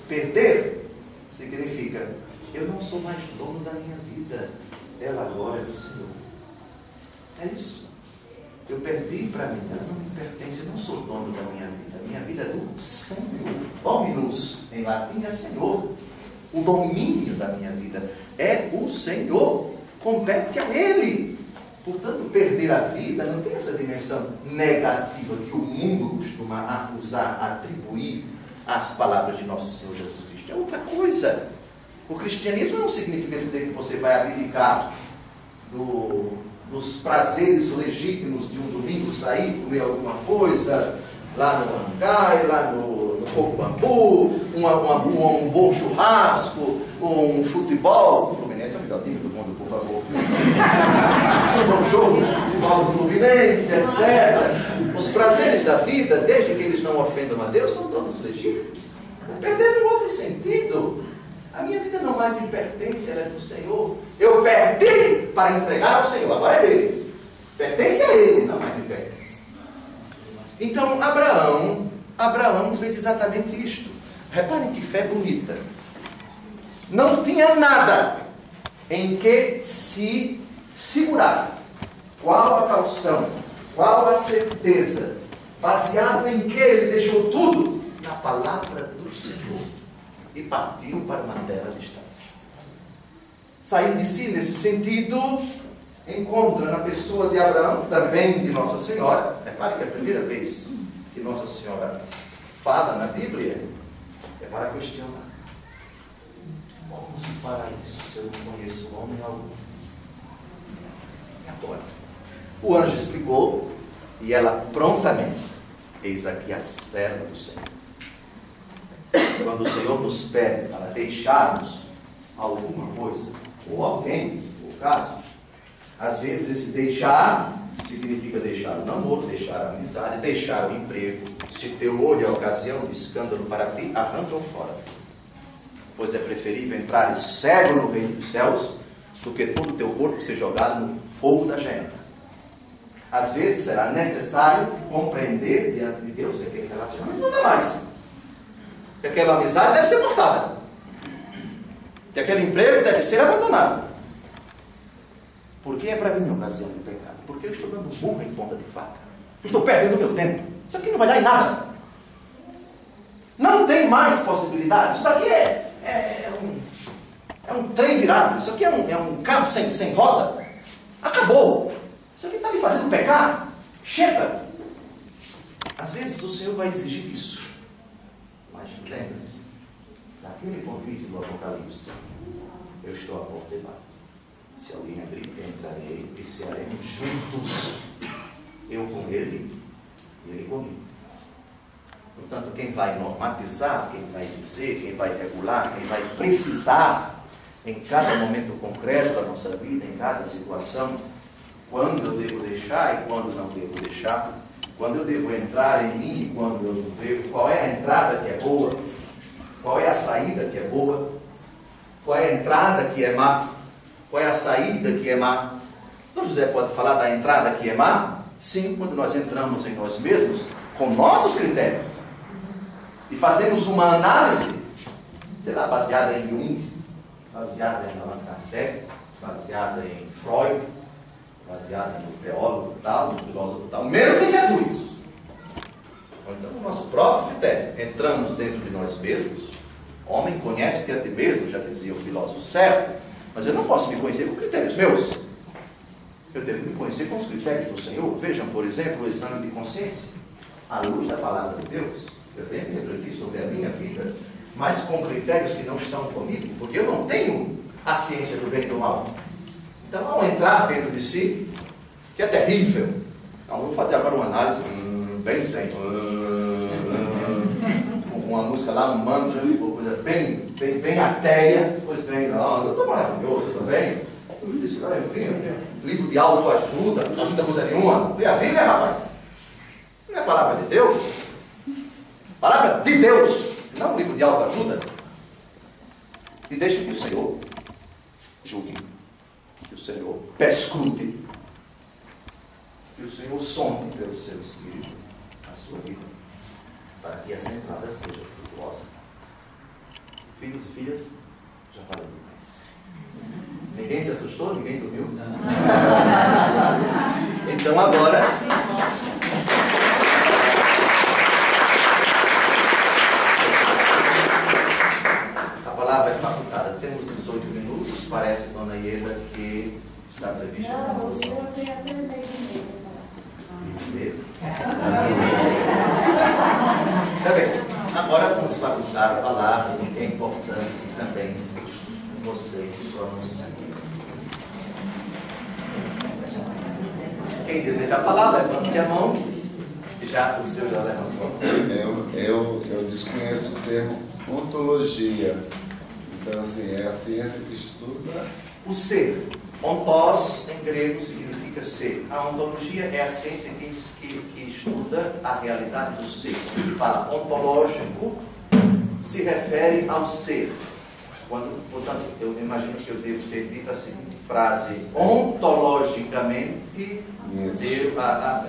S2: perder significa, eu não sou mais dono da minha vida. Ela agora é do Senhor. É isso. Eu perdi para mim, ela não me pertence, eu não sou dono da minha vida. A minha vida é do Senhor. Dominus, em latim, é Senhor. O domínio da minha vida é o Senhor. Compete a Ele. Portanto, perder a vida não tem essa dimensão negativa que o mundo costuma acusar, atribuir às palavras de nosso Senhor Jesus Cristo. É outra coisa. O cristianismo não significa dizer que você vai abdicar dos prazeres legítimos de um domingo, sair, comer alguma coisa, lá no Angai, lá no Coco Bambu, um bom churrasco, um futebol. O Fluminense é o melhor time do mundo, por favor. Um bom jogo de futebol do Fluminense, etc. Os prazeres da vida, desde que eles não ofendam a Deus, são todos legítimos. Perderam um outro sentido. A minha vida não mais me pertence, ela é do Senhor. Eu perdi para entregar ao Senhor, agora é dele. Pertence a Ele, não mais me pertence. Então, Abraão fez exatamente isto. Reparem que fé bonita. Não tinha nada em que se segurar. Qual a caução? Qual a certeza? Baseado em que ele deixou tudo? Na palavra do Senhor. E partiu para uma terra distante. Sair de si, nesse sentido, encontra na pessoa de Abraão, também de Nossa Senhora. Repare que a primeira vez que Nossa Senhora fala na Bíblia é para questionar. Como se fará isso se eu não conheço homem algum? E agora? O anjo explicou e ela prontamente, eis aqui a serva do Senhor. Quando o Senhor nos pede para deixarmos alguma coisa, ou alguém, se for o caso, às vezes esse deixar significa deixar o namoro, deixar a amizade, deixar o emprego. Se teu olho é ocasião de escândalo para ti, arranca-o fora. Pois é preferível entrar cego no reino dos céus do que todo o teu corpo ser jogado no fogo da gehenna. Às vezes será necessário compreender diante de Deus que aquele relacionamento não dá mais. Que aquela amizade deve ser cortada. Que aquele emprego deve ser abandonado. Porque é para mim ocasião de pecado. Porque eu estou dando burro em ponta de faca. Eu estou perdendo o meu tempo. Isso aqui não vai dar em nada. Não tem mais possibilidades. Isso daqui é um trem virado. Isso aqui é um carro sem roda. Acabou. Isso aqui está me fazendo pecar. Chega. Às vezes o Senhor vai exigir isso. Mas lembre-se daquele convite do Apocalipse. Eu estou à porta e bato. Se alguém abrir, entrarei e cearemos juntos. Eu com ele e ele comigo. Portanto, quem vai normatizar, quem vai dizer, quem vai regular, quem vai precisar em cada momento concreto da nossa vida, em cada situação, quando eu devo deixar e quando não devo deixar, quando eu devo entrar em mim e quando eu não devo, qual é a entrada que é boa, qual é a saída que é boa, qual é a entrada que é má, qual é a saída que é má. Então José pode falar da entrada que é má? Sim, quando nós entramos em nós mesmos com nossos critérios e fazemos uma análise, sei lá, baseada em Jung, baseada em Allan Kardec, baseada em Freud, baseada no teólogo tal, no filósofo tal, menos em Jesus. Ou então, no nosso próprio critério. Entramos dentro de nós mesmos. Homem conhece-te a ti mesmo, já dizia o filósofo certo, mas eu não posso me conhecer com critérios meus. Eu devo me conhecer com os critérios do Senhor. Vejam, por exemplo, o exame de consciência. À luz da palavra de Deus, eu tenho que refletir sobre a minha vida, mas com critérios que não estão comigo, porque eu não tenho a ciência do bem e do mal. Então, ao entrar dentro de si, que é terrível, então, vou fazer agora uma análise bem zen, uma música lá, um mantra, uma coisa bem ateia. Pois bem, não, eu estou maravilhoso, eu estou bem. Eu disse, livro de autoajuda, não ajuda coisa nenhuma. Lê a Bíblia, rapaz. Não é palavra de Deus. Palavra de Deus, não um livro de autoajuda. E deixe que o Senhor julgue, que o Senhor perscrute, que o Senhor sonde pelo seu Espírito a sua vida, para que essa entrada seja frutuosa. Filhos e filhas, já falei demais. Ninguém se assustou? Ninguém dormiu? Então agora... a palavra é facultada. Temos 18 minutos. Parece, dona Ieda, que está prevista.
S1: Não, o senhor tem até meio.
S2: Tá bem. Agora vamos facultar a palavra, que é importante também vocês se pronunciarem. Quem deseja falar, levante a mão. Já o senhor já levantou.
S5: Eu desconheço o termo ontologia. Então, assim, é a ciência que estuda
S2: o ser. Ontós, em grego, significa ser. A ontologia é a ciência que estuda a realidade do ser. Se fala ontológico, se refere ao ser. Portanto, eu imagino que eu devo ter dito a seguinte frase: ontologicamente,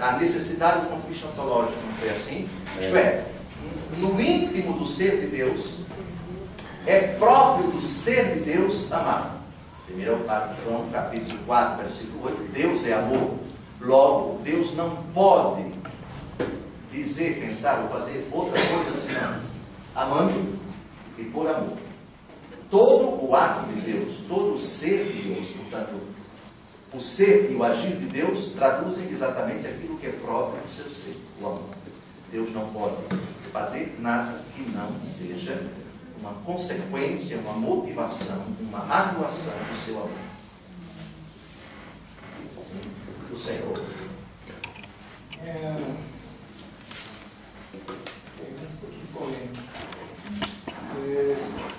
S2: a necessidade do ponto de vista ontológico, não foi assim? Isto é, no íntimo do ser de Deus, é próprio do ser de Deus amar. 1 João, capítulo 4, versículo 8, Deus é amor. Logo, Deus não pode dizer, pensar ou fazer outra coisa senão amando e por amor. Todo o ato de Deus, todo o ser de Deus, portanto, o ser e o agir de Deus traduzem exatamente aquilo que é próprio do seu ser, o amor. Deus não pode fazer nada que não seja uma consequência, uma motivação, uma atuação do seu amor. Sim, do Senhor.
S6: É um pouquinho polêmico.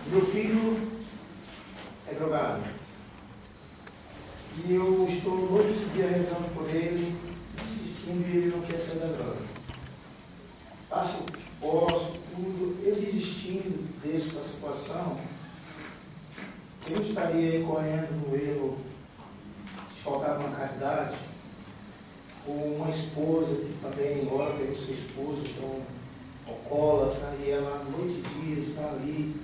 S6: Meu filho é drogado. E eu estou noite e dia rezando por ele, insistindo e ele não quer sair da droga. Faço o que posso, tudo. Eu desistindo dessa situação, eu estaria correndo no erro de faltar uma caridade, ou uma esposa que também ora pelo seu esposo, então alcoólatra, e ela noite e dia está ali,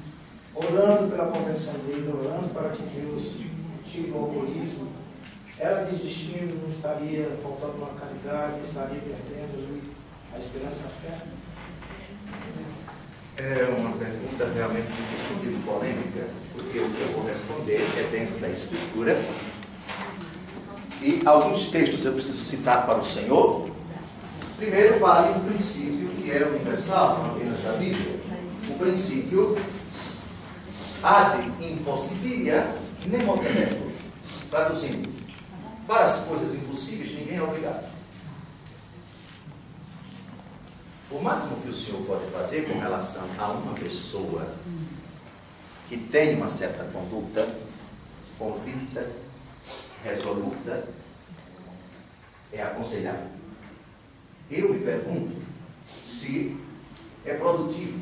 S6: orando pela conversão dele, orando para que Deus tire o alcoolismo. Ela desistindo, não estaria faltando uma caridade, não estaria perdendo a esperança, a fé?
S2: É uma pergunta realmente difícil, digo polêmica, porque o que eu vou responder é dentro da Escritura. E alguns textos eu preciso citar para o Senhor. Primeiro, vale um princípio que é universal, não apenas da Bíblia. O princípio ad impossibilia nemo tenetur. Traduzindo, para as coisas impossíveis ninguém é obrigado. O máximo que o Senhor pode fazer com relação a uma pessoa que tem uma certa conduta convicta, resoluta, é aconselhar. Eu me pergunto se é produtivo.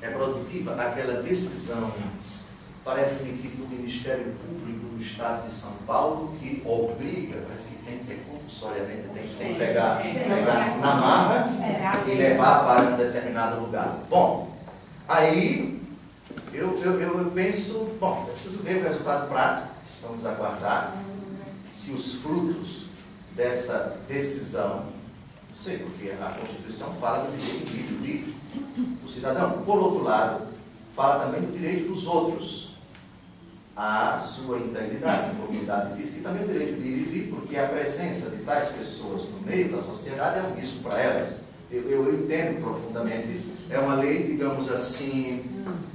S2: É produtiva aquela decisão, parece-me que do Ministério Público do Estado de São Paulo, que obriga, parece que tem que ter compulsoriamente, tem que pegar na marra e levar para um determinado lugar. Bom, aí Eu penso, bom, eu preciso ver o resultado prático, vamos aguardar se os frutos dessa decisão, não sei, porque a Constituição fala do direito indivíduo do cidadão. Por outro lado, fala também do direito dos outros à sua integridade, integridade física, e também o direito de ir e vir, porque a presença de tais pessoas no meio da sociedade é um risco para elas. Eu entendo profundamente, é uma lei, digamos assim,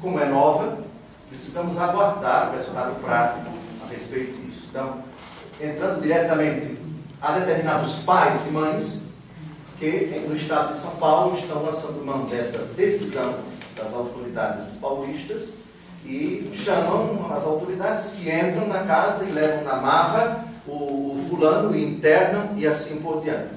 S2: como é nova, precisamos aguardar o resultado prático a respeito disso. Então, entrando diretamente a determinados pais e mães que no estado de São Paulo estão lançando mão dessa decisão das autoridades paulistas e chamam as autoridades que entram na casa e levam na marra o fulano e internam e assim por diante.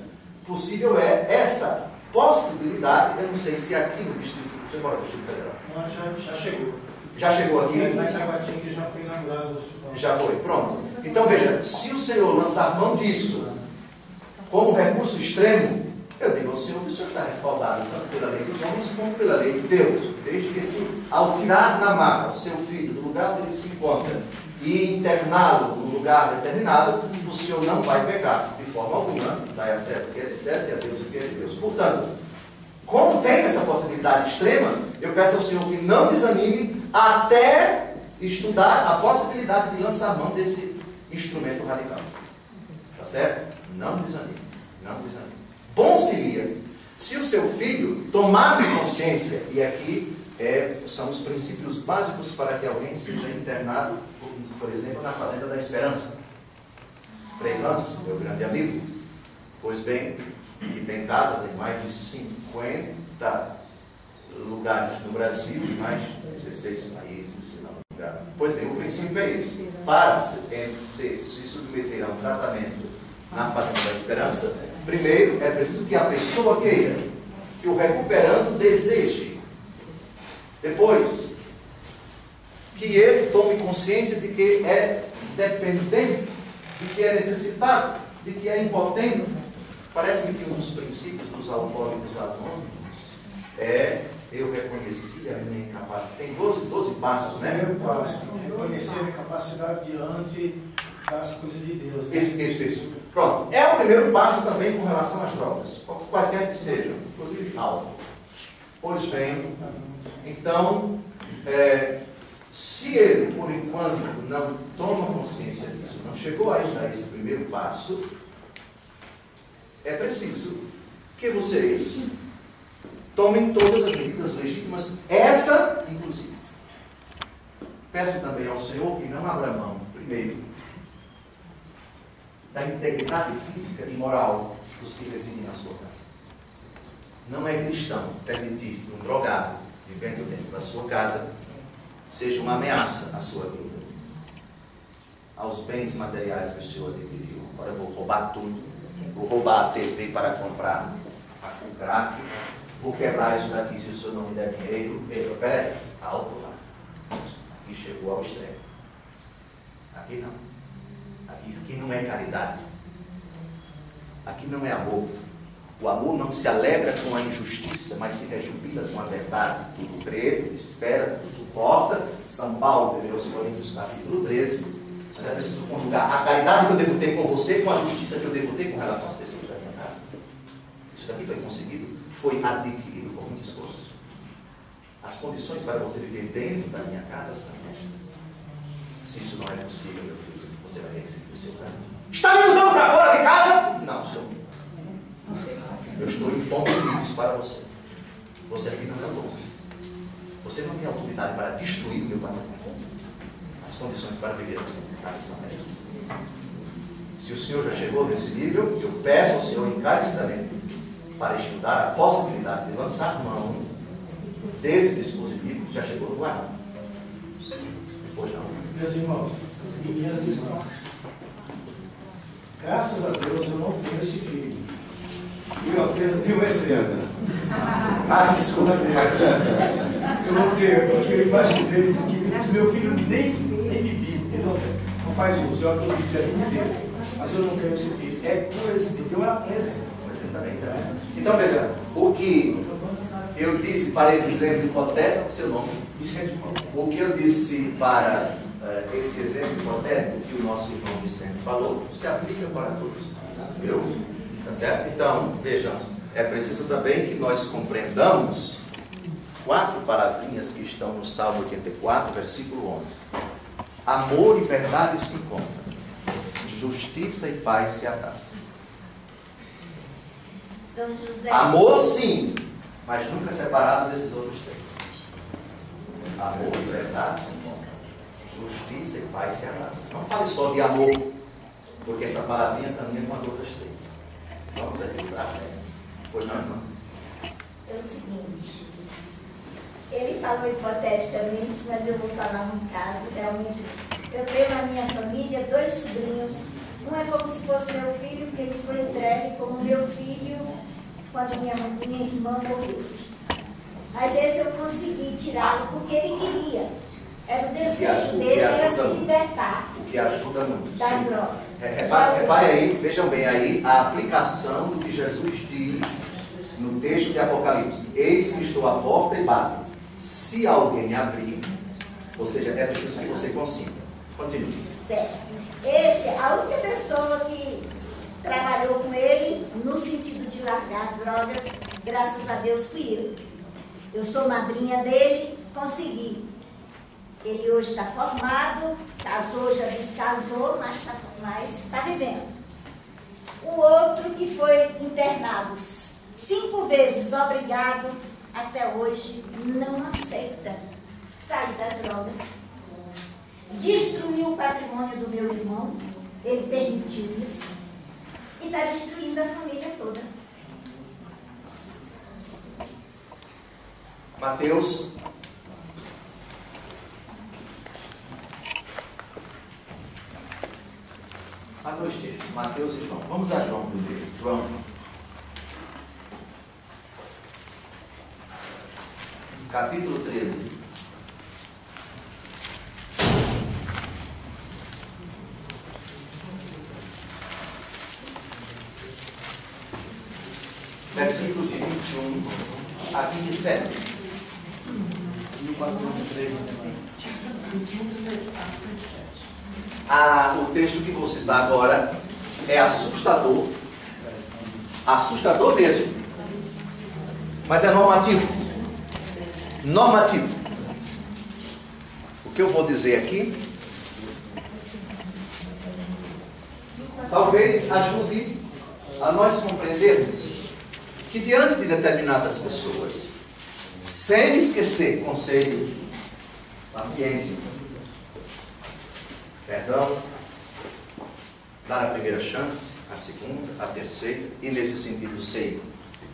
S2: Possível é essa possibilidade, eu não sei se aqui no Distrito, você mora no Distrito Federal?
S6: Não, já chegou.
S2: Já chegou aqui?
S6: Na Taguatinga já foi inaugurado o hospital.
S2: Já foi, pronto. Então veja, se o Senhor lançar mão disso como recurso extremo, eu digo ao Senhor que o Senhor está respaldado tanto pela lei dos homens como pela lei de Deus. Desde que se, ao tirar na marra o seu filho do lugar onde ele se encontra e interná-lo num lugar determinado, o Senhor não vai pecar de forma alguma, dá acesso ao que é de César e a Deus o que é de Deus. Portanto, como tem essa possibilidade extrema, eu peço ao Senhor que não desanime até estudar a possibilidade de lançar mão desse instrumento radical. Tá certo? Não desanime. Não desanime. Bom seria se o seu filho tomasse consciência, e aqui são os princípios básicos para que alguém seja internado, por exemplo, na Fazenda da Esperança. Frei Lance, meu grande amigo, pois bem, que tem casas em mais de 50 lugares no Brasil, em mais de 16 países, se não me engano. Pois bem, o princípio é esse. Para se submeter a um tratamento na Fazenda da Esperança, primeiro é preciso que a pessoa queira, que o recuperando deseje. Depois, que ele tome consciência de que é dependente, de que é necessitado, de que é impotente. Parece-me que um dos princípios dos alcoólicos anônimos é eu reconheci a minha incapacidade. Tem 12 passos, né?
S6: Primeiro passo, reconhecer a capacidade diante das coisas de Deus. Né?
S2: Isso. Pronto. É o primeiro passo também com relação às drogas, quaisquer que sejam, inclusive álcool. Pois bem, então, se ele, por enquanto, não toma consciência disso, não chegou ainda a esse primeiro passo, é preciso que vocês tomem todas as medidas legítimas, essa inclusive. Peço também ao Senhor que não abra mão, primeiro, da integridade física e moral dos que residem na sua casa. Não é cristão permitir que um drogado vivendo dentro da sua casa seja uma ameaça à sua vida, aos bens materiais que o Senhor adquiriu. Agora eu vou roubar tudo, vou roubar a TV para comprar o crack, vou quebrar isso daqui se o Senhor não me der dinheiro. Peraí, alto lá. Aqui chegou ao extremo. Aqui não. Aqui não é caridade. Aqui não é amor. O amor não se alegra com a injustiça, mas se rejubila com a verdade. Tudo crê, tudo espera, tudo suporta. São Paulo, 1 Coríntios, capítulo 13. Mas é preciso conjugar a caridade que eu devo ter com você com a justiça que eu devo ter com relação às pessoas da minha casa. Isso daqui foi conseguido, foi adquirido com muito esforço. As condições para você viver dentro da minha casa são estas. Se isso não é possível, meu filho, você vai ter que seguir o seu caminho. Está me mudando para fora de casa? Não, senhor. Eu estou impondo limites para você. Você aqui não é louco. Você não tem autoridade para destruir o meu patrimônio. As condições para viver na minha casa são estas. Se o senhor já chegou nesse nível, eu peço ao senhor encarecidamente para estudar a possibilidade de lançar mão desse dispositivo que já chegou no guarda. Depois não.
S6: Meus irmãos e minhas irmãs, graças a Deus eu não tenho esse filho. E eu apenas tenho esse ano. Desculpa. Eu não tenho, porque eu imaginei isso aqui. Meu filho nem bebia, ele não faz uso. Eu acredito que ele inteiro. Mas eu não tenho esse filho. É por esse filho. Eu apreso.
S2: Então veja, o que Eu disse para esse exemplo hipotético, seu nome.
S6: Vicente Paulo.
S2: O que eu disse para esse exemplo hipotético que o nosso irmão Vicente falou, se aplica para todos. Viu? Tá certo? Então, vejam, é preciso também que nós compreendamos 4 palavrinhas que estão no Salmo 84, versículo 11. Amor e verdade se encontram. Justiça e paz se abraçam.
S1: Então, José...
S2: Amor sim, mas nunca separado desses outros 3. Amor e verdade se encontram. Justiça e paz se abraçam. Não fale só de amor, porque essa palavrinha caminha com as outras 3. Vamos equilibrar, né? Pois não, irmão?
S1: É o seguinte, ele falou hipoteticamente, mas eu vou falar um caso realmente. Eu tenho na minha família 2 sobrinhos. Um é como se fosse meu filho, porque ele foi entregue como meu filho quando minha irmã morreu. Mas esse eu consegui tirá-lo porque ele queria. Era o desejo dele, era se libertar.
S2: O que ajuda muito.
S1: Das
S2: Sim.
S1: drogas.
S2: Repare aí, vejam bem aí, a aplicação do que Jesus diz no texto de Apocalipse. Eis que estou à porta e bato. Se alguém abrir, ou seja, é preciso que você consiga. Continue.
S1: Certo. A única pessoa que trabalhou com ele no sentido de largar as drogas, graças a Deus, fui eu. Eu sou madrinha dele, consegui. Ele hoje está formado, casou, já descasou, mas está vivendo. O outro que foi internado 5 vezes, obrigado, até hoje não aceita sair das drogas. Destruiu o patrimônio do meu irmão, ele permitiu isso, e está destruindo a família toda.
S2: Mateus. Há 2 textos, Mateus e João. Vamos a João primeiro. João. Capítulo 13. Versículos de 21 a 27.
S4: 1403.
S2: O texto que vou citar agora é assustador. Assustador mesmo. Mas é normativo. Normativo. O que eu vou dizer aqui talvez ajude a nós compreendermos que diante de determinadas pessoas, sem esquecer conselhos, paciência, perdão, dar a primeira chance, a segunda, a terceira, e nesse sentido sei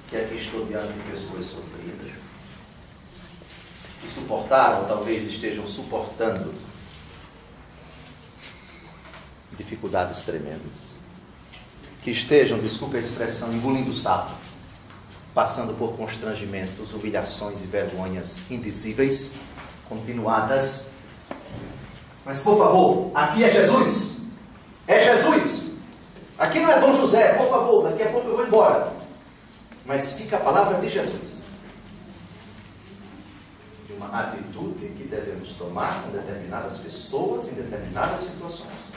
S2: que aqui estou diante de pessoas sofridas, que suportaram, ou talvez estejam suportando dificuldades tremendas, que estejam, desculpe a expressão, engolindo sapo, passando por constrangimentos, humilhações e vergonhas indizíveis, continuadas. Mas, por favor, aqui é Jesus. É Jesus. Aqui não é Dom José, por favor, daqui a pouco eu vou embora. Mas fica a palavra de Jesus. De uma atitude que devemos tomar com determinadas pessoas em determinadas situações.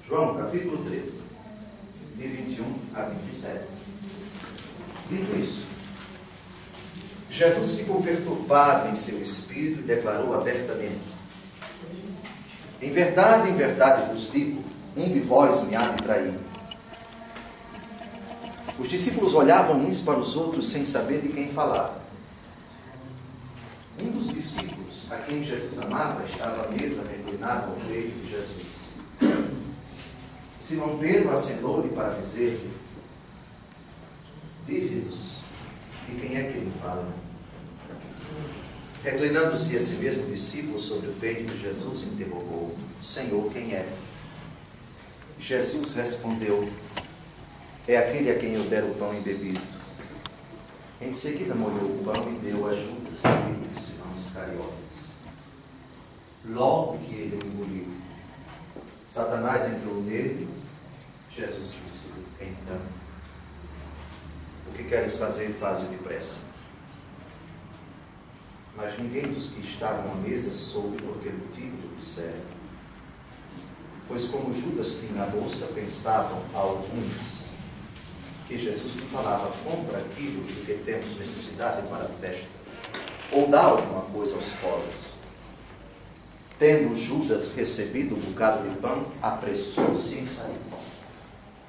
S2: João, capítulo 13, de 21 a 27. Dito isso, Jesus ficou perturbado em seu espírito e declarou abertamente: em verdade vos digo, um de vós me há de trair. Os discípulos olhavam uns para os outros sem saber de quem falava. Um dos discípulos, a quem Jesus amava, estava à mesa reclinado ao peito de Jesus. Simão Pedro acenou-lhe para dizer-lhe: dize-nos, de quem é que ele fala? Reclinando-se esse mesmo discípulo sobre o peito de Jesus, interrogou: Senhor, quem é? Jesus respondeu: é aquele a quem eu der o pão embebido. Em seguida molhou o pão e deu a Judas, filho de Simão Iscariotes. Logo que ele o engoliu, Satanás entrou nele. Jesus disse: então, O que queres fazer, faze depressa. Mas ninguém dos que estavam à mesa soube por que motivo lhe disseram. Pois como Judas tinha a bolsa, pensavam alguns que Jesus lhe falava: compra aquilo de que temos necessidade para a festa, ou dá alguma coisa aos pobres. Tendo Judas recebido um bocado de pão, apressou-se em sair.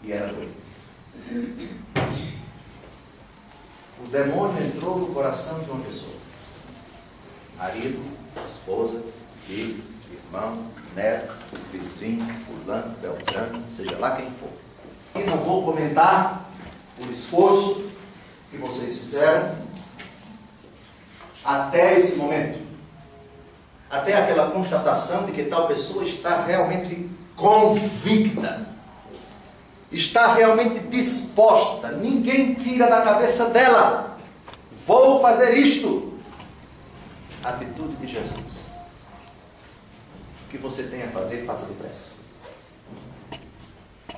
S2: E era noite. O demônio entrou no coração de uma pessoa. Marido, esposa, filho, irmão, neto, vizinho, fulano, beltrano, seja lá quem for. E não vou comentar o esforço que vocês fizeram até esse momento. Até aquela constatação de que tal pessoa está realmente convicta. Está realmente disposta. Ninguém tira da cabeça dela: vou fazer isto. Atitude de Jesus. O que você tem a fazer, faça depressa.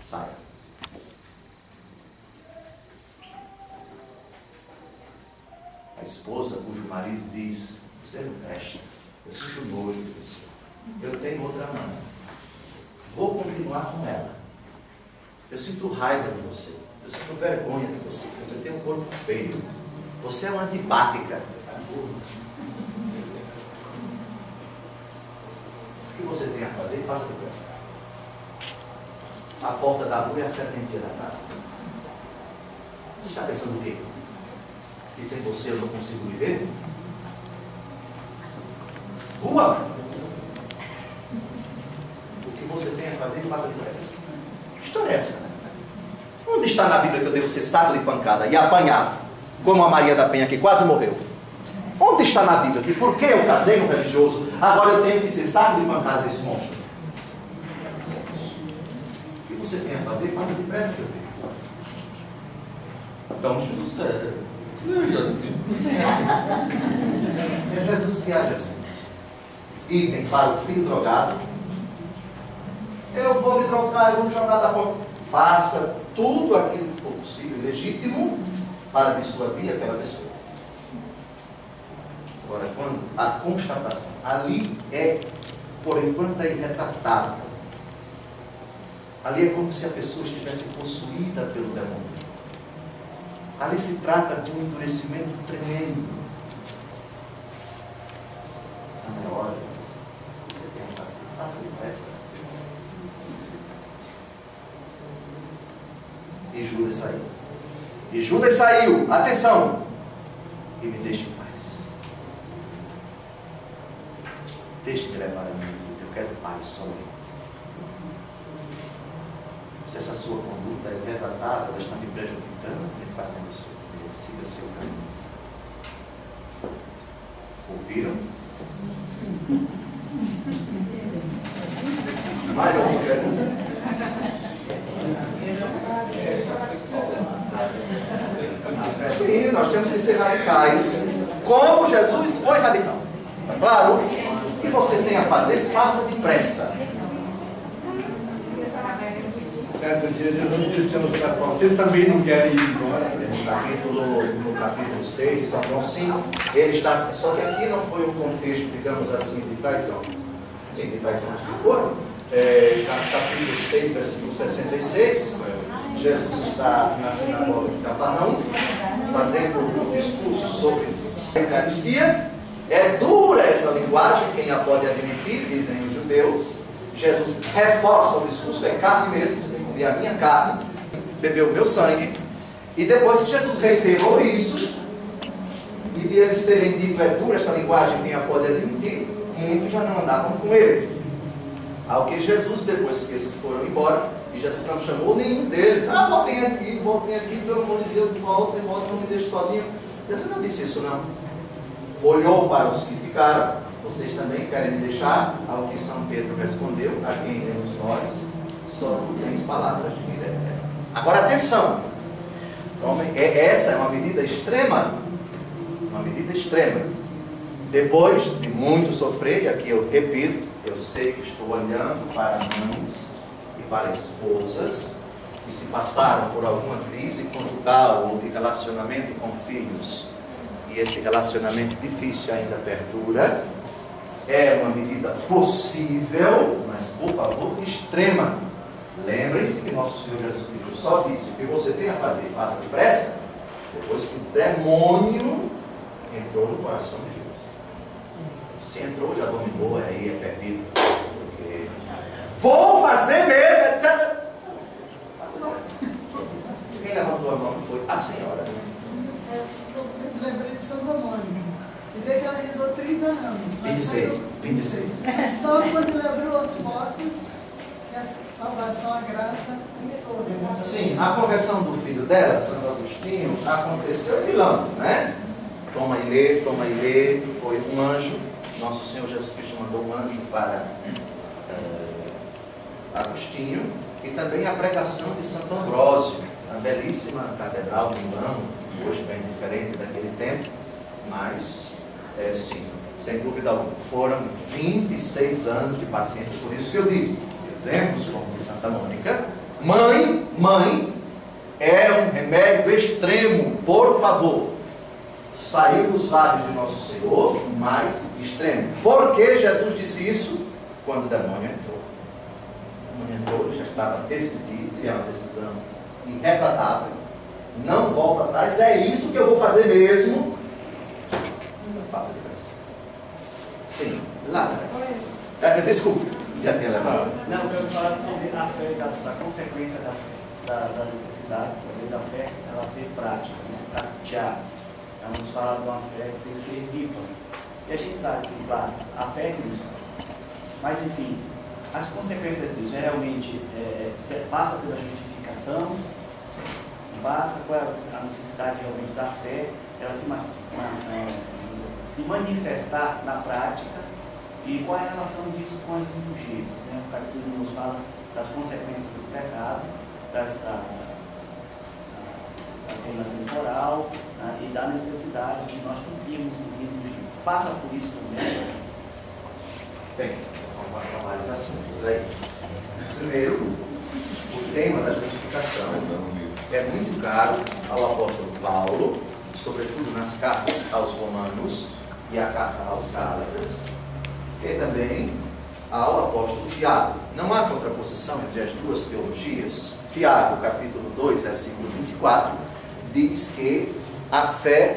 S2: Saia. A esposa cujo marido diz: você não presta, eu sinto nojo de você, eu tenho outra amante, vou continuar com ela, eu sinto raiva de você, eu sinto vergonha de você, você tem um corpo feio, você é uma antipática. O que você tem a fazer, faça depressa. A porta da rua é a serventia da casa. Você está pensando o quê? Que sem você eu não consigo viver? Rua! O que você tem a fazer, faça depressa. Que história é essa? Onde está na Bíblia que eu devo ser saco de pancada e apanhado, como a Maria da Penha, que quase morreu? Onde está na Bíblia que porque eu casei no religioso, agora eu tenho que ser saco de pancada desse monstro? O que você tem a fazer, faça depressa, meu filho. Então, Jesus é Jesus que age assim. Idem para o filho drogado. Eu vou me trocar, eu vou me jogar da porta. Faça tudo aquilo que for possível, legítimo, para dissuadir aquela pessoa. Agora, quando a constatação ali é, por enquanto, é irretratável. Ali é como se a pessoa estivesse possuída pelo demônio. Ali se trata de um endurecimento tremendo. Não é hora. Você tem que faça depressa. E Judas saiu. E Judas saiu. Atenção! E me deixe em paz. Deixe-me levar a minha vida. Eu quero paz somente. Se essa sua conduta é levantada, ela está me prejudicando, me fazendo sofrer. Siga seu caminho. Ouviram? Mais alguma pergunta? Sim, nós temos que ser radicais. Como Jesus foi radical. Está claro? O que você tem a fazer, faça depressa.
S7: Certo dia Jesus disse aos apóstolos: vocês também não querem ir embora?
S2: No capítulo 6 de São João 5, ele está. Só que aqui não foi um contexto, digamos assim, de traição. Sim, de traição se for. Capítulo 6, versículo 66, Jesus está na sinagoga de Cafarnaum, fazendo um discurso sobre a Eucaristia. É dura essa linguagem, quem a pode admitir, dizem os judeus. Jesus reforça o discurso, é carne mesmo, você tem que comer a minha carne, beber o meu sangue. E depois que Jesus reiterou isso, e de eles terem dito é dura esta linguagem, quem a pode admitir, muitos já não andavam com ele. Ao que Jesus, depois que esses foram embora, e Jesus não chamou nenhum deles: voltem aqui, pelo amor de Deus, voltem, não me deixem sozinho. Jesus não disse isso, não. Olhou para os que ficaram: vocês também querem me deixar? Ao que São Pedro respondeu: a quem iremos nós? Só tu tens palavras de vida eterna. Agora atenção, essa é uma medida extrema. Uma medida extrema. Depois de muito sofrer, e aqui eu repito, eu sei que estou olhando para mães e para esposas que se passaram por alguma crise conjugal ou de relacionamento com filhos, e esse relacionamento difícil ainda perdura, é uma medida possível, mas por favor, extrema. Lembrem-se que nosso Senhor Jesus Cristo só disse: o que você tem a fazer, faça depressa, depois que o demônio entrou no coração de Judas. Se entrou, já dominou, aí é perdido. Porque vou fazer mesmo, etc. Quem levantou a mão foi a senhora.
S8: Eu lembrei de Santa Mônica. Dizer que ela rezou 30 anos.
S2: 26.
S8: Só quando ele abriu as portas, que a salvação, a graça entrou.
S2: Sim, a conversão do filho dela, Santo Agostinho, aconteceu em Milão, né? Toma e lê, foi um anjo. Nosso Senhor Jesus Cristo mandou um anjo para Agostinho, e também a pregação de Santo Ambrósio, a belíssima catedral de Milão, hoje bem diferente daquele tempo, mas sim, sem dúvida alguma, foram 26 anos de paciência. Por isso que eu digo, exemplos como de Santa Mônica, mãe é um remédio extremo, por favor. Saiu dos lábios de nosso Senhor, mas extremo. Por que Jesus disse isso? Quando o demônio entrou. O demônio entrou, ele já estava decidido, e é uma decisão irretratável. Não volta atrás, é isso que eu vou fazer mesmo. Não faça depressa. Sim, lá atrás. Desculpe, já tinha levado.
S4: Não, eu quero falar sobre a fé, da consequência da necessidade, da fé, ela ser prática, né? Praticar. Ela nos fala de uma fé que tem que ser viva. E a gente sabe que, claro, a fé é Cristo. Mas, enfim, as consequências disso realmente passa pela justificação, passa qual é a necessidade realmente da fé, ela se manifestar na prática, e qual é a relação disso com as indulgências, né? O Catecismo nos fala das consequências do pecado, da pena temporal, né? E da necessidade de nós cumprirmos indulgências. Passa por isso também.
S2: Bem, são vários assuntos aí. Primeiro, o tema da justificação é muito caro ao apóstolo Paulo, sobretudo nas cartas aos Romanos e a carta aos Gálatas, e também ao apóstolo Tiago. Não há contraposição entre as duas teologias. Tiago, capítulo 2, versículo 24, diz que a fé,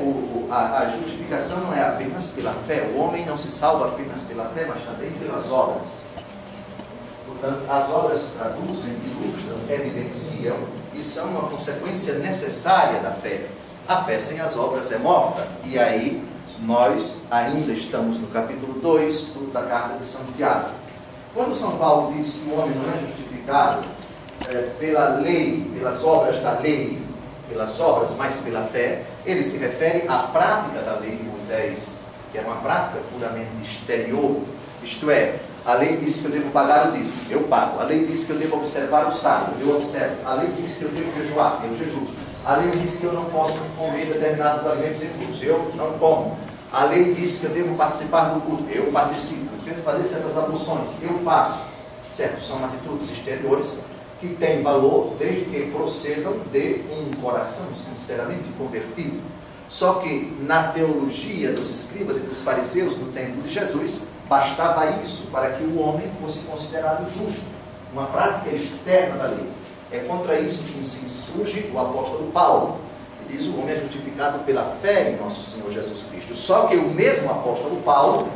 S2: a justificação não é apenas pela fé. O homem não se salva apenas pela fé, mas também pelas obras. Portanto, as obras traduzem, ilustram, evidenciam e são uma consequência necessária da fé. A fé sem as obras é morta. E aí, nós ainda estamos no capítulo 2 da carta de São Tiago. Quando São Paulo diz que o homem não é justificado pela lei, pelas obras da lei, pelas obras, mas pela fé, ele se refere à prática da lei de Moisés, que é uma prática puramente exterior. Isto é, a lei diz que eu devo pagar o dízimo, eu pago. A lei diz que eu devo observar o sábado, eu observo. A lei diz que eu devo jejuar, eu jejuo. A lei diz que eu não posso comer determinados alimentos impuros, eu não como. A lei diz que eu devo participar do culto, eu participo. Eu tento fazer certas abluções, eu faço. Certo? São atitudes exteriores que têm valor desde que procedam de um coração sinceramente convertido. Só que na teologia dos escribas e dos fariseus no tempo de Jesus, bastava isso para que o homem fosse considerado justo, uma prática externa da lei. É contra isso que se insurge o apóstolo Paulo. Ele diz: o homem é justificado pela fé em nosso Senhor Jesus Cristo. Só que o mesmo apóstolo Paulo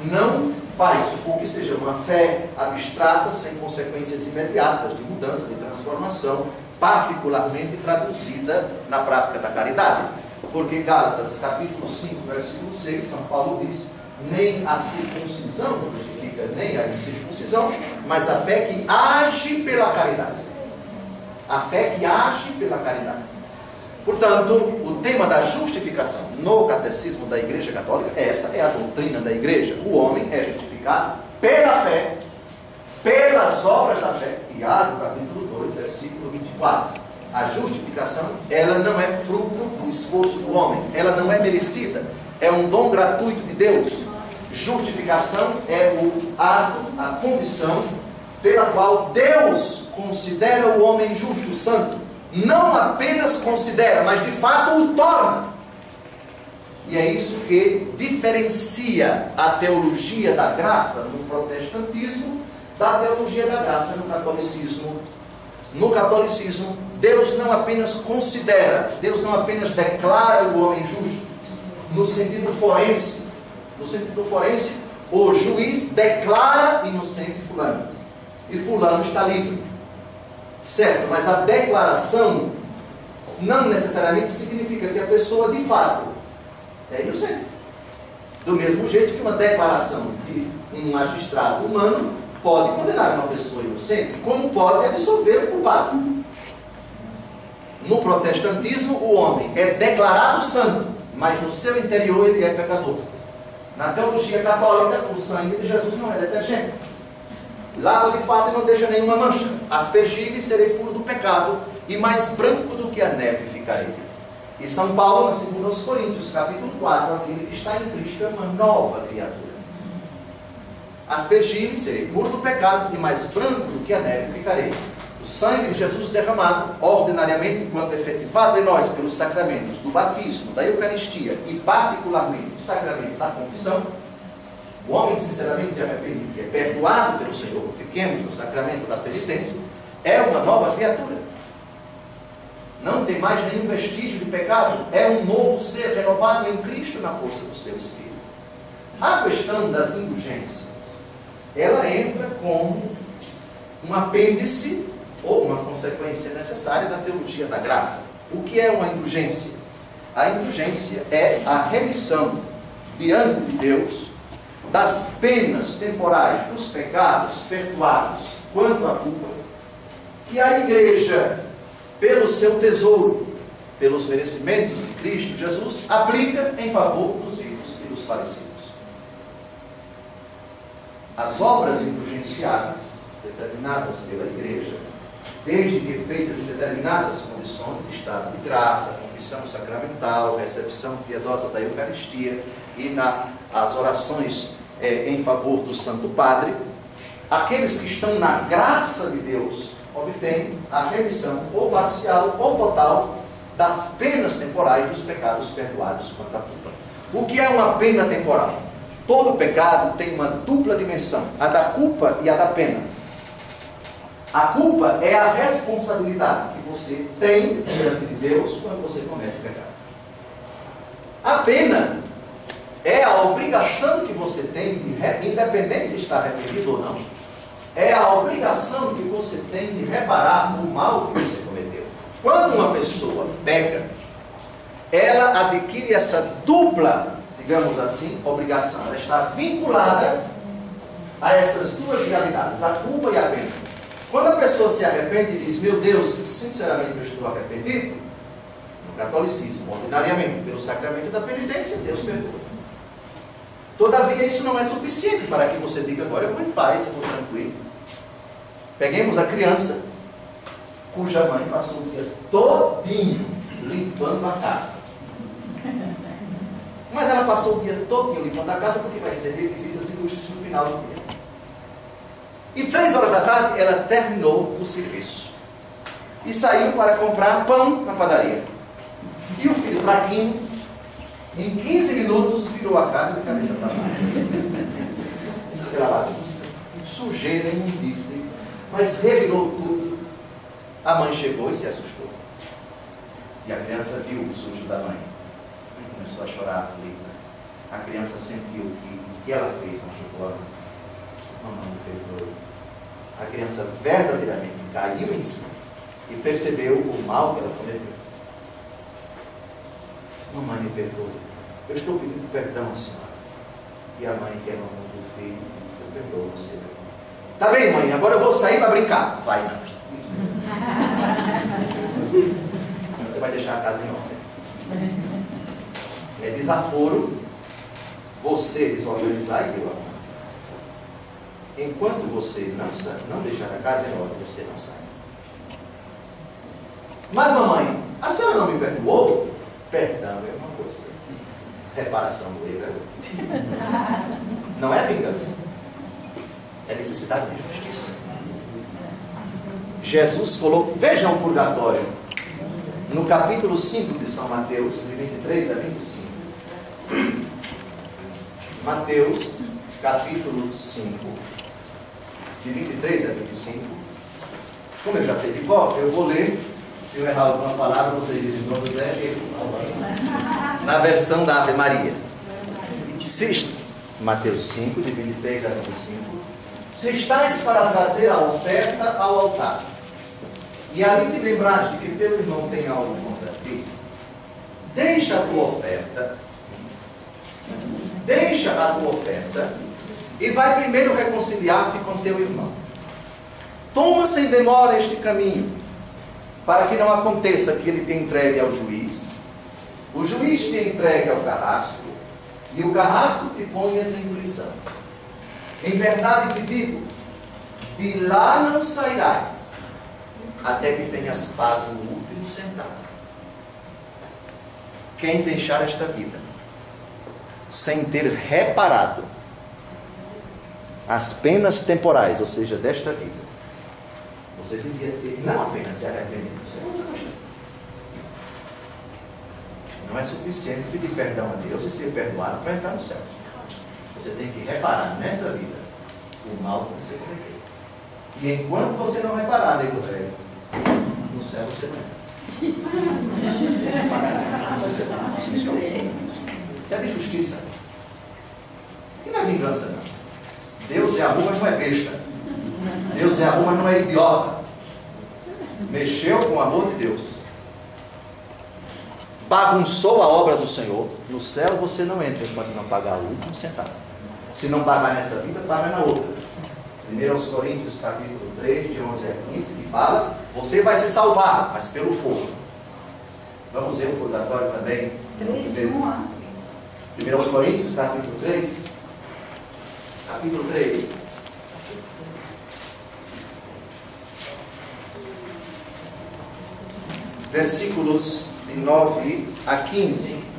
S2: não faz supor que seja uma fé abstrata, sem consequências imediatas de mudança, de transformação, particularmente traduzida na prática da caridade. Porque Gálatas, capítulo 5, versículo 6, São Paulo diz: nem a circuncisão justifica, nem a incircuncisão, mas a fé que age pela caridade. A fé que age pela caridade. Portanto, o tema da justificação no catecismo da Igreja Católica, essa é a doutrina da Igreja. O homem é justificado pela fé, pelas obras da fé. Tiago, capítulo 2, versículo 24. A justificação, ela não é fruto do esforço do homem, ela não é merecida, é um dom gratuito de Deus. Justificação é o ato, a condição pela qual Deus considera o homem justo, santo. Não apenas considera, mas de fato o torna. E é isso que diferencia a teologia da graça no protestantismo da teologia da graça no catolicismo. No catolicismo, Deus não apenas considera, Deus não apenas declara o homem justo, no sentido forense. No sentido forense, o juiz declara inocente fulano, e fulano está livre. Certo, mas a declaração não necessariamente significa que a pessoa de fato é inocente. Do mesmo jeito que uma declaração de um magistrado humano pode condenar uma pessoa inocente, como pode absolver o culpado. No protestantismo, o homem é declarado santo, mas no seu interior ele é pecador. Na teologia católica, o sangue de Jesus não é detergente. Lava de fato e não deixa nenhuma mancha. Aspergir-me, serei puro do pecado, e mais branco do que a neve ficarei. E São Paulo, na 2 Coríntios, capítulo 4, aquele que está em Cristo é uma nova criatura. Aspergir-me, serei puro do pecado, e mais branco do que a neve ficarei. O sangue de Jesus derramado, ordinariamente, enquanto efetivado em nós pelos sacramentos do batismo, da Eucaristia e particularmente do sacramento da confissão, o homem sinceramente arrependido, que é perdoado pelo Senhor, fiquemos no sacramento da penitência, é uma nova criatura. Não tem mais nenhum vestígio de pecado, é um novo ser renovado em Cristo na força do seu Espírito. A questão das indulgências, ela entra como um apêndice ou uma consequência necessária da teologia da graça. O que é uma indulgência? A indulgência é a remissão diante de Deus das penas temporais dos pecados perdoados quanto à culpa que a igreja, pelo seu tesouro, pelos merecimentos de Cristo Jesus, aplica em favor dos vivos e dos falecidos. As obras indulgenciadas, determinadas pela igreja, desde que feitas em determinadas condições, estado de graça, confissão sacramental, recepção piedosa da Eucaristia e as orações em favor do Santo Padre, aqueles que estão na graça de Deus obtêm a remissão ou parcial ou total das penas temporais dos pecados perdoados quanto à culpa. O que é uma pena temporal? Todo pecado tem uma dupla dimensão, a da culpa e a da pena. A culpa é a responsabilidade que você tem diante de Deus quando você comete o pecado. A pena é a obrigação que você tem, independente de estar arrependido ou não, é a obrigação que você tem de reparar o mal que você cometeu. Quando uma pessoa peca, ela adquire essa dupla, digamos assim, obrigação. Ela está vinculada a essas duas realidades, a culpa e a pena. Quando a pessoa se arrepende e diz, meu Deus, sinceramente eu estou arrependido, no catolicismo, ordinariamente, pelo sacramento da penitência, Deus perdoa. Todavia, isso não é suficiente para que você diga, agora eu vou em paz, eu vou tranquilo. Peguemos a criança, cuja mãe passou o dia todinho limpando a casa. Mas ela passou o dia todinho limpando a casa porque vai receber visitas ilustres no final do dia. E 3 horas da tarde ela terminou o serviço e saiu para comprar pão na padaria. E o filho fraquinho, em 15 minutos, virou a casa de cabeça para baixo. Pela bagunça, sujeira, imundície, mas revirou tudo. A mãe chegou e se assustou. E a criança viu o sujo da mãe. E começou a chorar aflita. A criança sentiu que o que ela fez machucou a mãe. Mamãe me perdoe. A criança verdadeiramente caiu em si e percebeu o mal que ela cometeu. Mamãe me perdoe. Eu estou pedindo perdão à senhora. E a mãe, que é mamãe do filho, disse, eu perdoo você. Tá bem, mãe, agora eu vou sair para brincar. Vai, não. Você vai deixar a casa em ordem. É desaforo você desorganizar e eu arrumar. Enquanto você não deixar a casa em ordem, você não sai. Mas, mamãe, a senhora não me perdoou? Perdão é uma coisa. Reparação do erro é outra. Não é vingança. É necessidade de justiça. Jesus colocou, vejam o purgatório, no capítulo 5 de São Mateus, de 23 a 25. Mateus, capítulo 5, de 23 a 25. Como eu já sei de cor, eu vou ler. Se eu errar alguma palavra, vocês dizem o nome José, na versão da Ave Maria. Mateus 5, de 23 a 25. Se estás para trazer a oferta ao altar, e ali te lembrares de que teu irmão tem algo contra ti, deixa a tua oferta, e vai primeiro reconciliar-te com teu irmão. Toma sem demora este caminho, para que não aconteça que ele te entregue ao juiz, o juiz te entregue ao carrasco, e o carrasco te ponhas em prisão. Em verdade te digo, de lá não sairás, até que tenhas pago o último centavo. Quem deixar esta vida, sem ter reparado as penas temporais, ou seja, desta vida, você devia ter não apenas se arrependido, não é suficiente pedir perdão a Deus e ser perdoado para entrar no céu. Você tem que reparar nessa vida o mal que você cometeu. E enquanto você não reparar, nego velho, no céu você não entra. Isso é de justiça. E não é vingança, não. Deus é amor, mas não é besta. Deus é amor, mas não é idiota. Mexeu com o amor de Deus. Bagunçou a obra do Senhor. No céu você não entra enquanto não pagar o último centavo. Se não pagar nessa vida, paga na outra. 1 Coríntios capítulo 3, de 11 a 15, que fala, você vai se salvar, mas pelo fogo. Vamos ver o purgatório também. 1 Coríntios capítulo 3. Capítulo 3. Versículos de 9 a 15.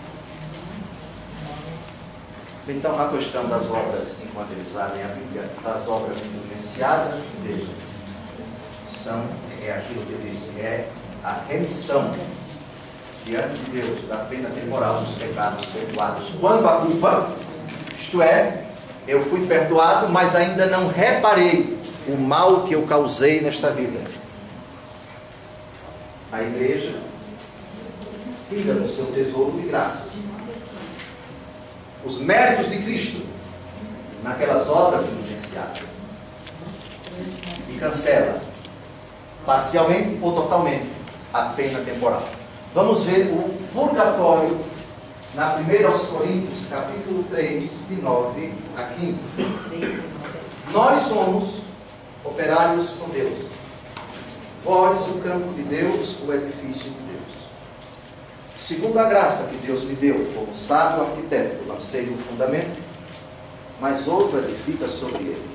S2: Então, a questão das obras, enquanto eles abrem a Bíblia, das obras negligenciadas, vejam, é aquilo que eu disse, é a remissão diante de Deus da pena temporal dos pecados perdoados. Quando a culpa, isto é, eu fui perdoado, mas ainda não reparei o mal que eu causei nesta vida. A igreja tira no seu tesouro de graças os méritos de Cristo naquelas obras negligenciadas e cancela parcialmente ou totalmente a pena temporal. Vamos ver o purgatório na 1 Coríntios capítulo 3, de 9 a 15. Nós somos operários com Deus, vós o campo de Deus, o edifício de Deus. Segundo a graça que Deus me deu, como sábio arquiteto, lancei o fundamento, mas outro edifica sobre ele.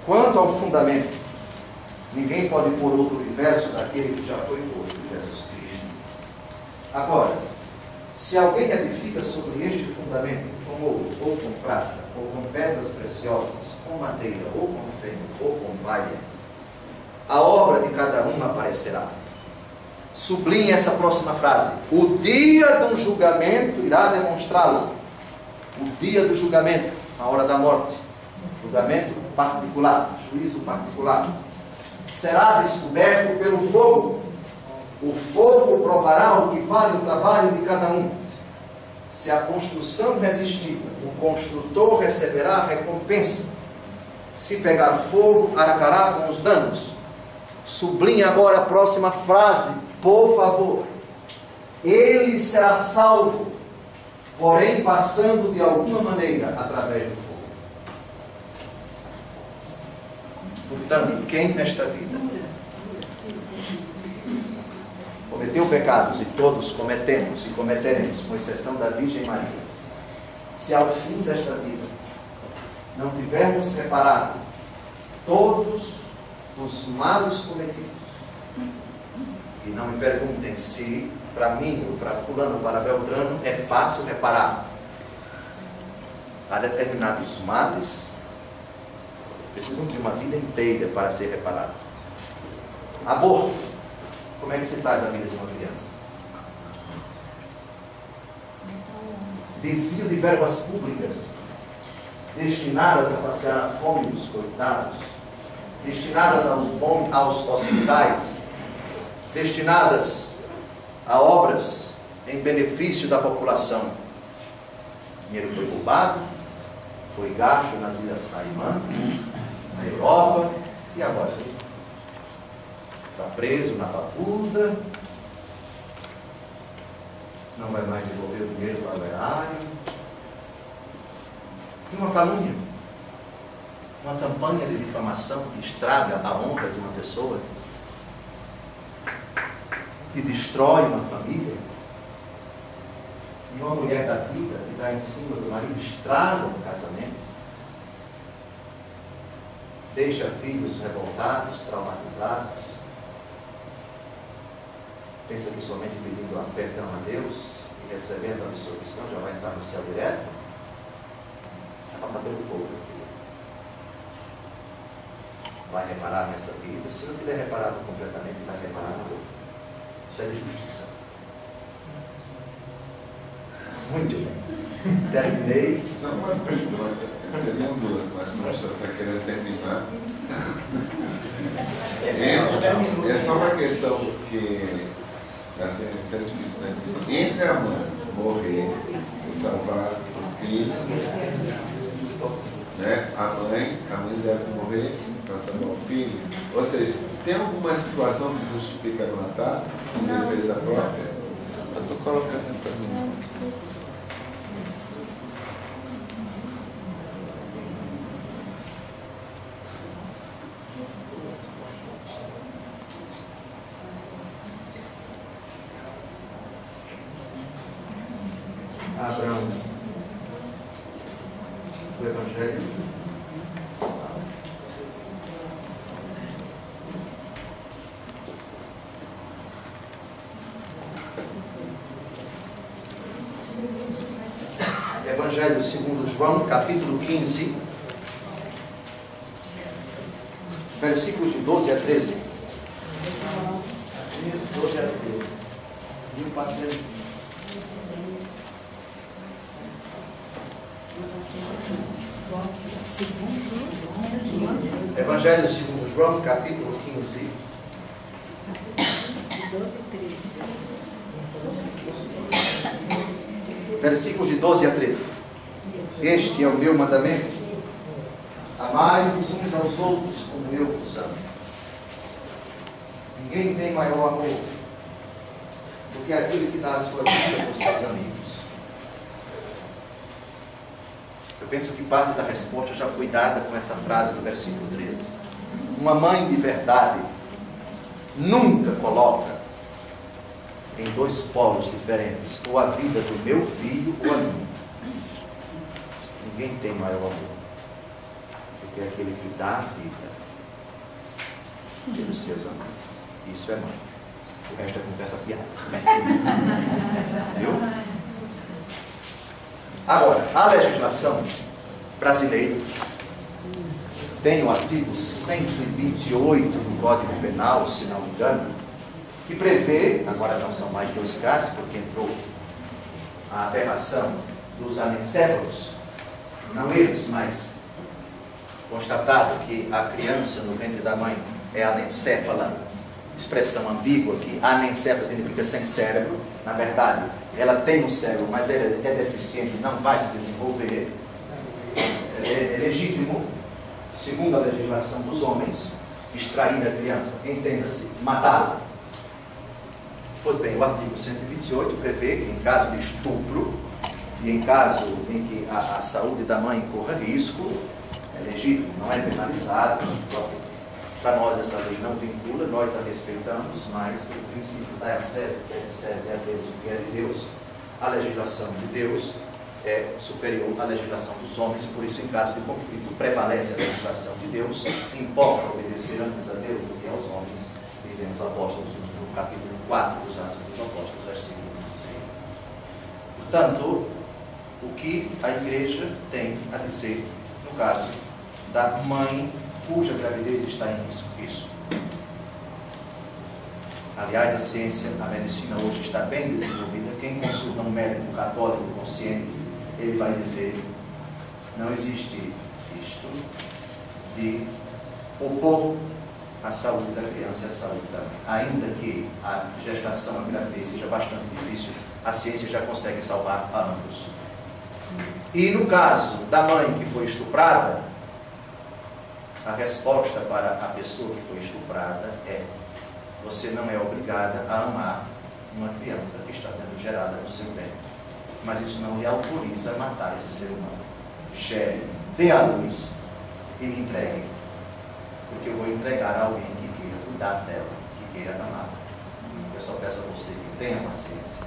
S2: Quanto ao fundamento, ninguém pode pôr outro universo daquele que já foi posto, Jesus Cristo. Agora, se alguém edifica sobre este fundamento com ouro, ou com prata, ou com pedras preciosas, com madeira, ou com feno, ou com palha, a obra de cada um aparecerá. Sublinhe essa próxima frase. O dia do julgamento irá demonstrá-lo. O dia do julgamento, a hora da morte. Julgamento particular, juízo particular. Será descoberto pelo fogo. O fogo provará o que vale o trabalho de cada um. Se a construção resistir, o construtor receberá a recompensa. Se pegar fogo, arcará com os danos. Sublinhe agora a próxima frase, por favor. Ele será salvo, porém passando de alguma maneira através do fogo. Portanto, quem nesta vida cometeu pecados, e todos cometemos e cometeremos, com exceção da Virgem Maria, se ao fim desta vida não tivermos reparado todos os males cometidos, e não me perguntem se para mim ou para fulano ou para Beltrano é fácil reparar. Há determinados males precisam de uma vida inteira para ser reparado. Aborto. Como é que se faz a vida de uma criança? Desvio de verbas públicas destinadas a saciar a fome dos coitados, destinadas aos hospitais, destinadas a obras em benefício da população. O dinheiro foi roubado, foi gasto nas Ilhas Caimã, na Europa, e agora? Está preso na papuda, não vai mais devolver o dinheiro para o erário. E uma calúnia, uma campanha de difamação que estraga a honra de uma pessoa, que destrói uma família. E uma mulher da vida que está em cima do marido estraga o casamento, deixa filhos revoltados, traumatizados, pensa que somente pedindo perdão a Deus e recebendo a absolvição já vai entrar no céu direto. Vai passar pelo fogo. Vai reparar nessa vida. Se não tiver reparado completamente, vai reparar na outra. Isso é de justiça. Muito bem. Terminei.
S5: Só uma pergunta. Teriam duas, mas como o senhor está querendo terminar. É só uma questão que está sendo até difícil, né? Entre a mãe morrer e salvar o filho, né? A mãe deve morrer para salvar o filho. Ou seja, tem alguma situação que justifica matar em defesa própria? Eu estou colocando para mim.
S2: Abram o Evangelho. Evangelho segundo João, capítulo 15, versículos de 12 a 13.
S4: 12 a 13. 1405.
S2: Evangelho segundo João, capítulo 15. Versículos de 12 a 13. Este é o meu mandamento: amai-vos uns aos outros como eu vos amo. Ninguém tem maior amor do que aquele que dá a sua vida por seus amigos. Eu penso que parte da resposta já foi dada com essa frase do versículo 13. Uma mãe de verdade nunca coloca em dois polos diferentes, ou a vida do meu filho ou a minha. Ninguém tem maior amor do que aquele que dá a vida pelos seus amigos. Isso é mãe. O resto é conversa fiada. Viu? Agora, a legislação brasileira tem o artigo 128 do Código Penal, se não me engano, que prevê, agora não são mais 2 casos, porque entrou a aberração dos anencéfalos, não eles, mas constatado que a criança no ventre da mãe é anencéfala, expressão ambígua, que anencéfala significa sem cérebro. Na verdade, ela tem um cérebro, mas ela é deficiente, não vai se desenvolver. É legítimo, segundo a legislação dos homens, extrair a criança, entenda-se, matá-la. Pois bem, o artigo 128 prevê que em caso de estupro e em caso em que a saúde da mãe corra risco, é legítimo, não é penalizado. Para nós essa lei não vincula, nós a respeitamos, mas o princípio da César, o que é de César é a Deus, o que é de Deus. A legislação de Deus é superior à legislação dos homens, por isso em caso de conflito prevalece a legislação de Deus, importa obedecer antes a Deus do que aos homens, dizem os apóstolos no capítulo 4 dos Atos dos Apóstolos, versículo 26. Portanto, o que a igreja tem a dizer no caso da mãe cuja gravidez está em risco? Isso. Aliás, a ciência, a medicina hoje está bem desenvolvida. Quem consulta um médico católico consciente, ele vai dizer: não existe isto de opor a saúde da criança e a saúde da mãe. Ainda que a gestação, a gravidez seja bastante difícil, a ciência já consegue salvar a ambos. E no caso da mãe que foi estuprada, a resposta para a pessoa que foi estuprada é: você não é obrigada a amar uma criança que está sendo gerada no seu ventre. Mas isso não lhe autoriza a matar esse ser humano. Gere, dê à luz e me entregue. Porque eu vou entregar a alguém que queira cuidar dela, que queira amar. Eu só peço a você que tenha paciência.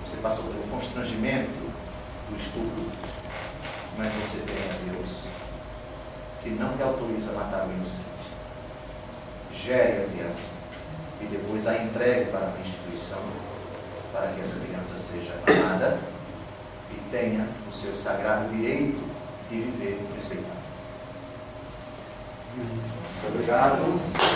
S2: Você passou pelo constrangimento do estupro, mas você tem a Deus que não lhe autoriza a matar o inocente. Gere a criança e depois a entregue para uma instituição para que essa criança seja amada e tenha o seu sagrado direito de viver respeitado. Muito obrigado.